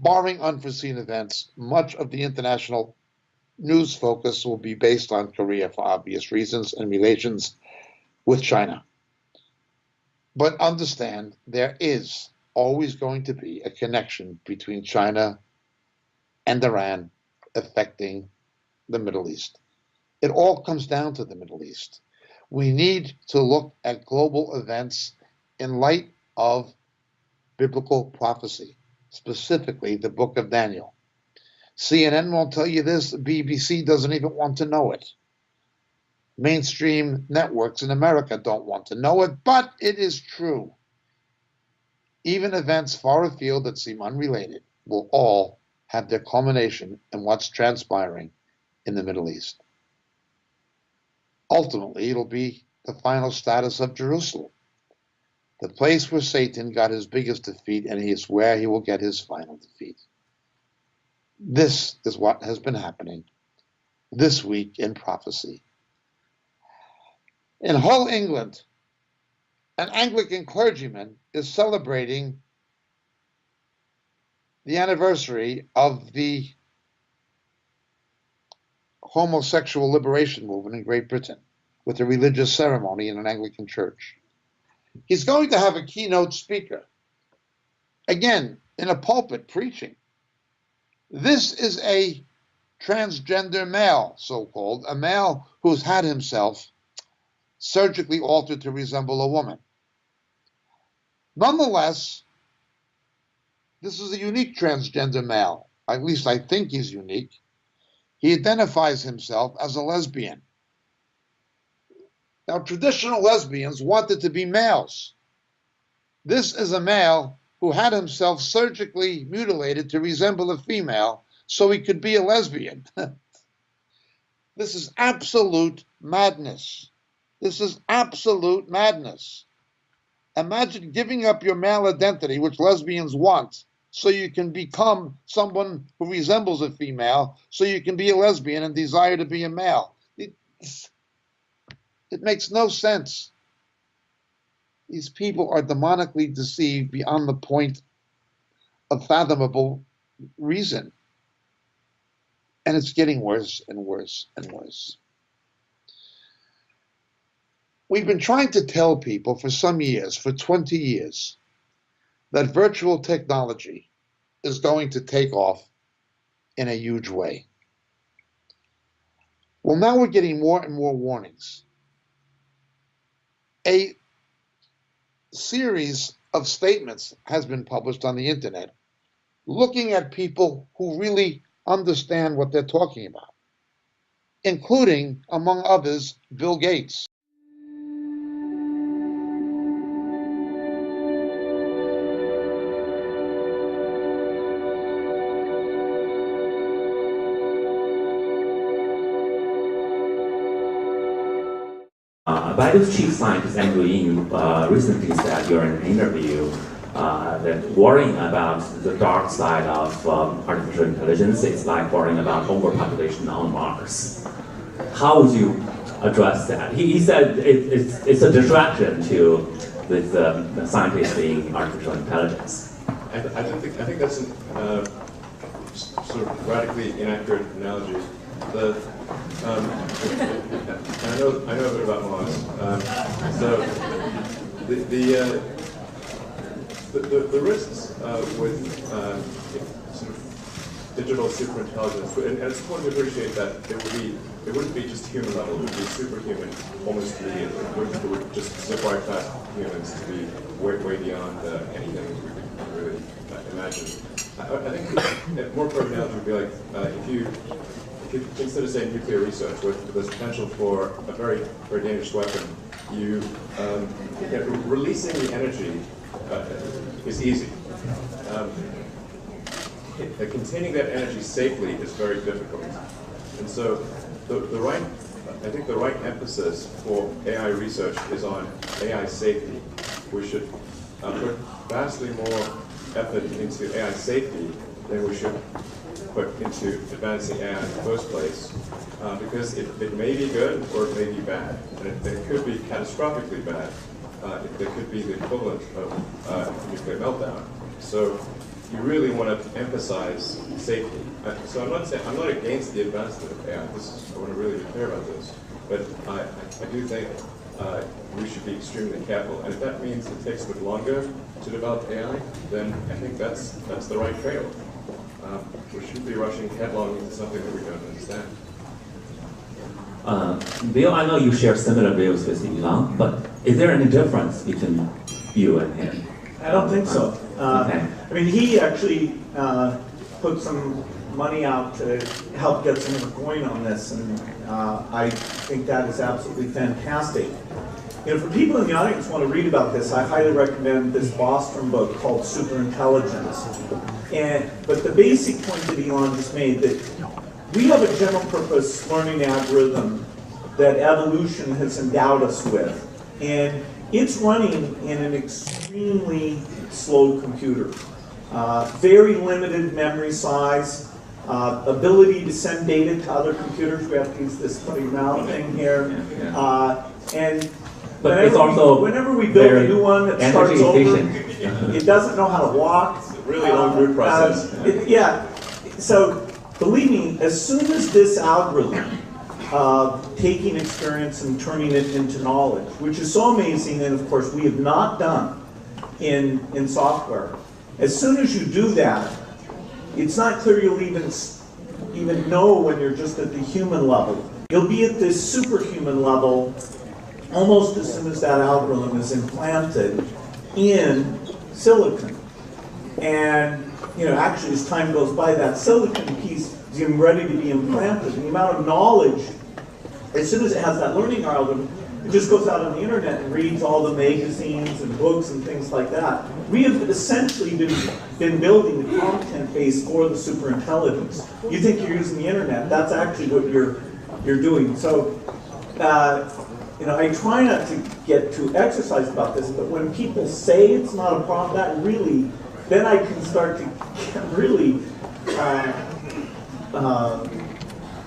barring unforeseen events, much of the international news focus will be based on Korea for obvious reasons and relations with China. But understand, there is always going to be a connection between China and Iran affecting the Middle East. It all comes down to the Middle East. We need to look at global events in light of biblical prophecy, specifically the book of Daniel. CNN won't tell you this. BBC doesn't even want to know it. Mainstream networks in America don't want to know it, but it is true. Even events far afield that seem unrelated will all have their culmination in what's transpiring in the Middle East. Ultimately, it'll be the final status of Jerusalem, the place where Satan got his biggest defeat, and it's where he will get his final defeat. This is what has been happening this week in prophecy. In Hull, England, an Anglican clergyman is celebrating the anniversary of the homosexual liberation movement in Great Britain with a religious ceremony in an Anglican church. He's going to have a keynote speaker, again, in a pulpit preaching. This is a transgender male, so-called, a male who's had himself surgically altered to resemble a woman. Nonetheless, this is a unique transgender male. At least I think he's unique. He identifies himself as a lesbian. Now, traditional lesbians wanted to be males. This is a male who had himself surgically mutilated to resemble a female so he could be a lesbian. This is absolute madness. This is absolute madness. Imagine giving up your male identity, which lesbians want, so you can become someone who resembles a female, so you can be a lesbian and desire to be a male. It makes no sense. These people are demonically deceived beyond the point of fathomable reason. And it's getting worse and worse and worse. We've been trying to tell people for some years, for 20 years, that virtual technology is going to take off in a huge way. Well, now we're getting more and more warnings. A series of statements has been published on the internet looking at people who really understand what they're talking about, including, among others, Bill Gates. Baidu's chief scientist Andrew Ng recently said during an interview that worrying about the dark side of artificial intelligence is like worrying about overpopulation on Mars. How would you address that? He said it's a distraction to the scientists in artificial intelligence. I think that's a sort of radically inaccurate analogy. I know a bit about Mars. So the risks with sort of digital superintelligence, and it's important to appreciate that it wouldn't be just human level; it would be superhuman almost immediately. It would just require past humans to be way beyond anything we could really imagine. I think a more appropriate analogy would be like if you consider, say, nuclear research, where there's potential for a very dangerous weapon, releasing the energy is easy. Containing that energy safely is very difficult. And so I think the right emphasis for AI research is on AI safety. We should put vastly more effort into AI safety than we should put into advancing AI in the first place, because it may be good or it may be bad, and it could be catastrophically bad. It could be the equivalent of a nuclear meltdown. So you really want to emphasize safety. So I'm not against the advancement of AI. I want to really be clear about this, but I do think we should be extremely careful. And if that means it takes a bit longer to develop AI, then I think that's the right trade-off. We shouldn't be rushing headlong into something that we don't understand. Bill, I know you share similar views with Elon, but is there any difference between you and him? I don't think so. Okay. I mean, he actually put some money out to help get some work going on this, and I think that is absolutely fantastic. You know, for people in the audience who want to read about this, I highly recommend this Bostrom book called Superintelligence. But the basic point that Elon just made, that we have a general purpose learning algorithm that evolution has endowed us with. And it's running in an extremely slow computer. Very limited memory size, ability to send data to other computers. We have to use this funny mouth thing here. But it's also whenever we build a new one that starts over, it doesn't know how to walk. It's a really long root process. So believe me, as soon as this algorithm taking experience and turning it into knowledge, which is so amazing, and of course we have not done in software, as soon as you do that, it's not clear you'll even know when you're just at the human level. You'll be at this superhuman level almost as soon as that algorithm is implanted in silicon. And actually, as time goes by, that silicon piece is even ready to be implanted. And the amount of knowledge, as soon as it has that learning algorithm, it just goes out on the internet and reads all the magazines and books and things like that. We have essentially been building the content base for the superintelligence. You think you're using the internet, that's actually what you're doing. So, I try not to get too exercised about this, but when people say it's not a problem, that really, then I can start to get really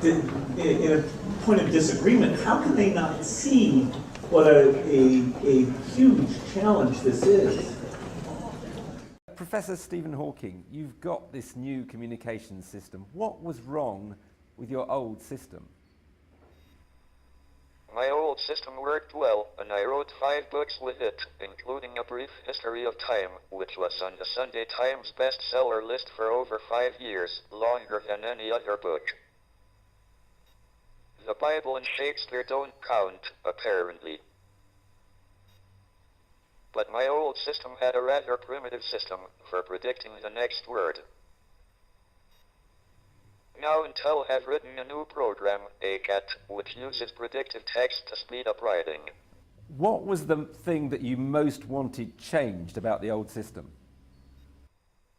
in a point of disagreement. How can they not see what a huge challenge this is? Professor Stephen Hawking, you've got this new communications system. What was wrong with your old system? My old system worked well, and I wrote 5 books with it, including A Brief History of Time, which was on the Sunday Times bestseller list for over 5 years, longer than any other book. The Bible and Shakespeare don't count, apparently. But my old system had a rather primitive system for predicting the next word. Now Intel have written a new program, ACAT, which uses predictive text to speed up writing. What was the thing that you most wanted changed about the old system?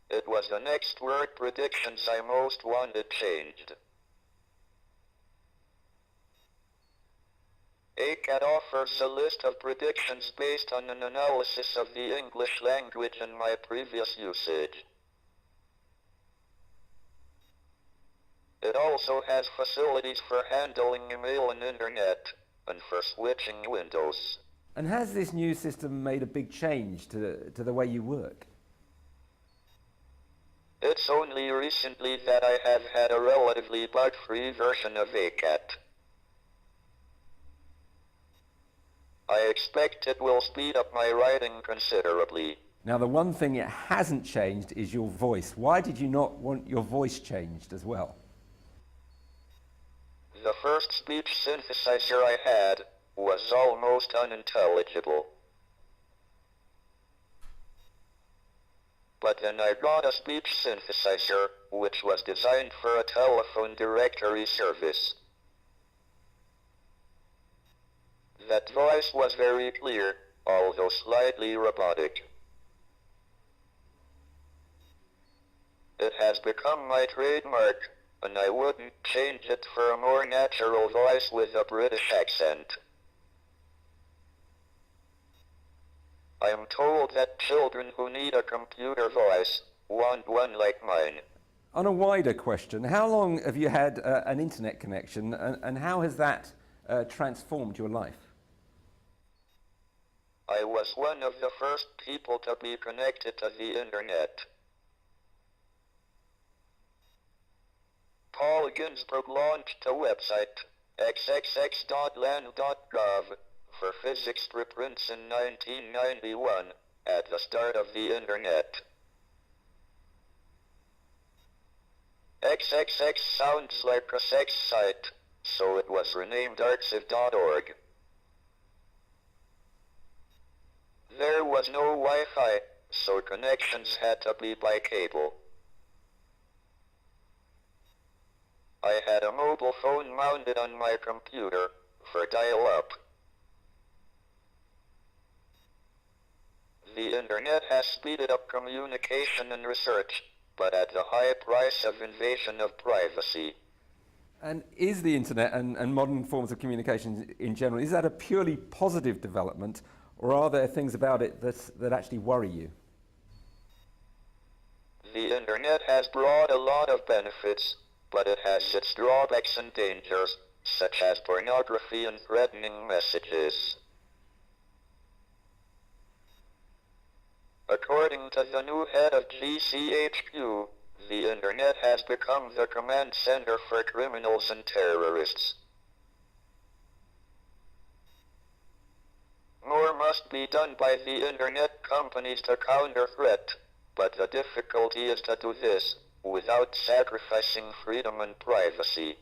It was the next word predictions I most wanted changed. ACAT offers a list of predictions based on an analysis of the English language and my previous usage. It also has facilities for handling email and internet, and for switching windows. And has this new system made a big change to the way you work? It's only recently that I have had a relatively bug-free version of ACAT. I expect it will speed up my writing considerably. Now, the one thing it hasn't changed is your voice. Why did you not want your voice changed as well? The first speech synthesizer I had was almost unintelligible. But then I got a speech synthesizer, which was designed for a telephone directory service. That voice was very clear, although slightly robotic. It has become my trademark, and I wouldn't change it for a more natural voice with a British accent. I am told that children who need a computer voice want one like mine. On a wider question, how long have you had an internet connection, and how has that transformed your life? I was one of the first people to be connected to the internet. Paul Ginsburg launched a website, xxx.land.gov, for physics preprints in 1991, at the start of the internet. XXX sounds like a sex site, so it was renamed arxiv.org. There was no Wi-Fi, so connections had to be by cable. I had a mobile phone mounted on my computer for dial-up. The internet has speeded up communication and research, but at the high price of invasion of privacy. And is the internet and modern forms of communication in general, is that a purely positive development, or are there things about it that actually worry you? The internet has brought a lot of benefits, but it has its drawbacks and dangers, such as pornography and threatening messages. According to the new head of GCHQ, the internet has become the command center for criminals and terrorists. More must be done by the internet companies to counter threat, but the difficulty is to do this without sacrificing freedom and privacy.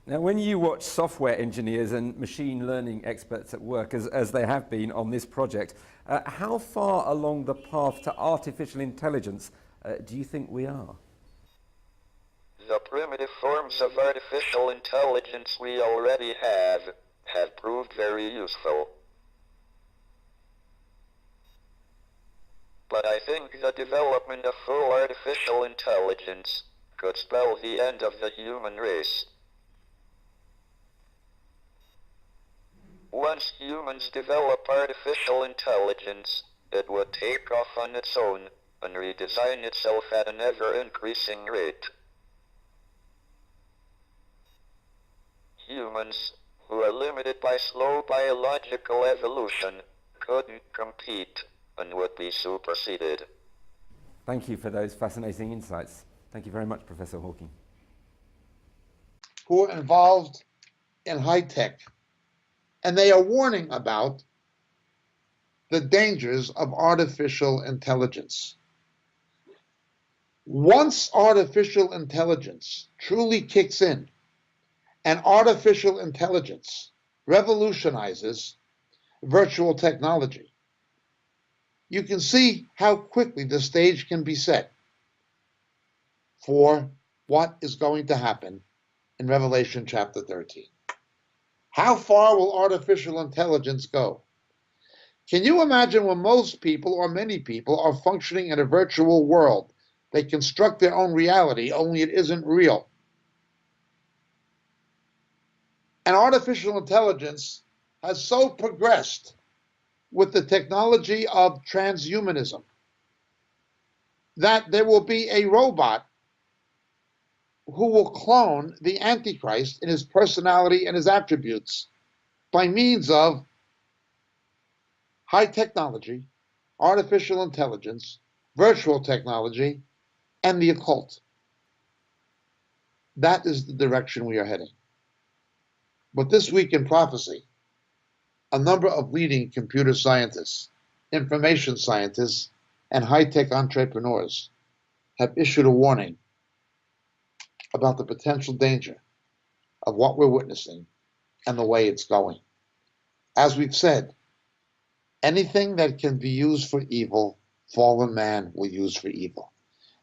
Now, when you watch software engineers and machine learning experts at work, as they have been on this project, how far along the path to artificial intelligence do you think we are? The primitive forms of artificial intelligence we already have proved very useful. But I think the development of full artificial intelligence could spell the end of the human race. Once humans develop artificial intelligence, it would take off on its own and redesign itself at an ever-increasing rate. Humans, who are limited by slow biological evolution, couldn't compete and would be superseded. Thank you for those fascinating insights. Thank you very much, Professor Hawking. Who are involved in high tech, and they are warning about the dangers of artificial intelligence. Once artificial intelligence truly kicks in, and artificial intelligence revolutionizes virtual technology, you can see how quickly the stage can be set for what is going to happen in Revelation chapter 13. How far will artificial intelligence go? Can you imagine when most people, or many people, are functioning in a virtual world? They construct their own reality, only it isn't real. And artificial intelligence has so progressed with the technology of transhumanism that there will be a robot who will clone the Antichrist in his personality and his attributes by means of high technology, artificial intelligence, virtual technology, and the occult. That is the direction we are heading. But this week in prophecy, a number of leading computer scientists, information scientists, and high-tech entrepreneurs have issued a warning about the potential danger of what we're witnessing and the way it's going. As we've said, anything that can be used for evil, fallen man will use for evil.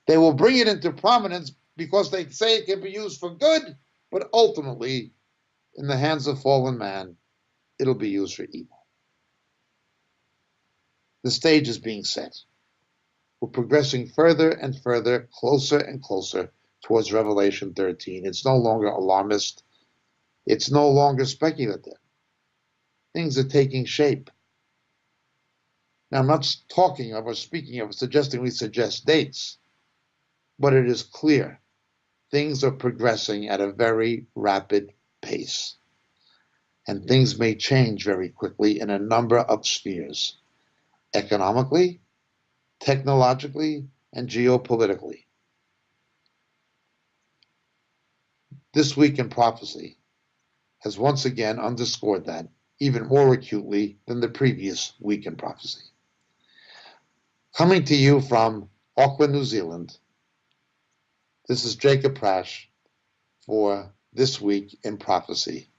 They will bring it into prominence because they say it can be used for good, but ultimately, in the hands of fallen man, it'll be used for evil. The stage is being set. We're progressing further and further, closer and closer towards Revelation 13. It's no longer alarmist. It's no longer speculative. Things are taking shape. Now, I'm not talking of or speaking of, suggesting we suggest dates, but it is clear things are progressing at a very rapid pace. And things may change very quickly in a number of spheres, economically, technologically, and geopolitically. This week in prophecy has once again underscored that even more acutely than the previous week in prophecy. Coming to you from Auckland, New Zealand, this is Jacob Prasch for This Week in Prophecy.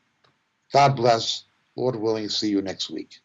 God bless. Lord willing, see you next week.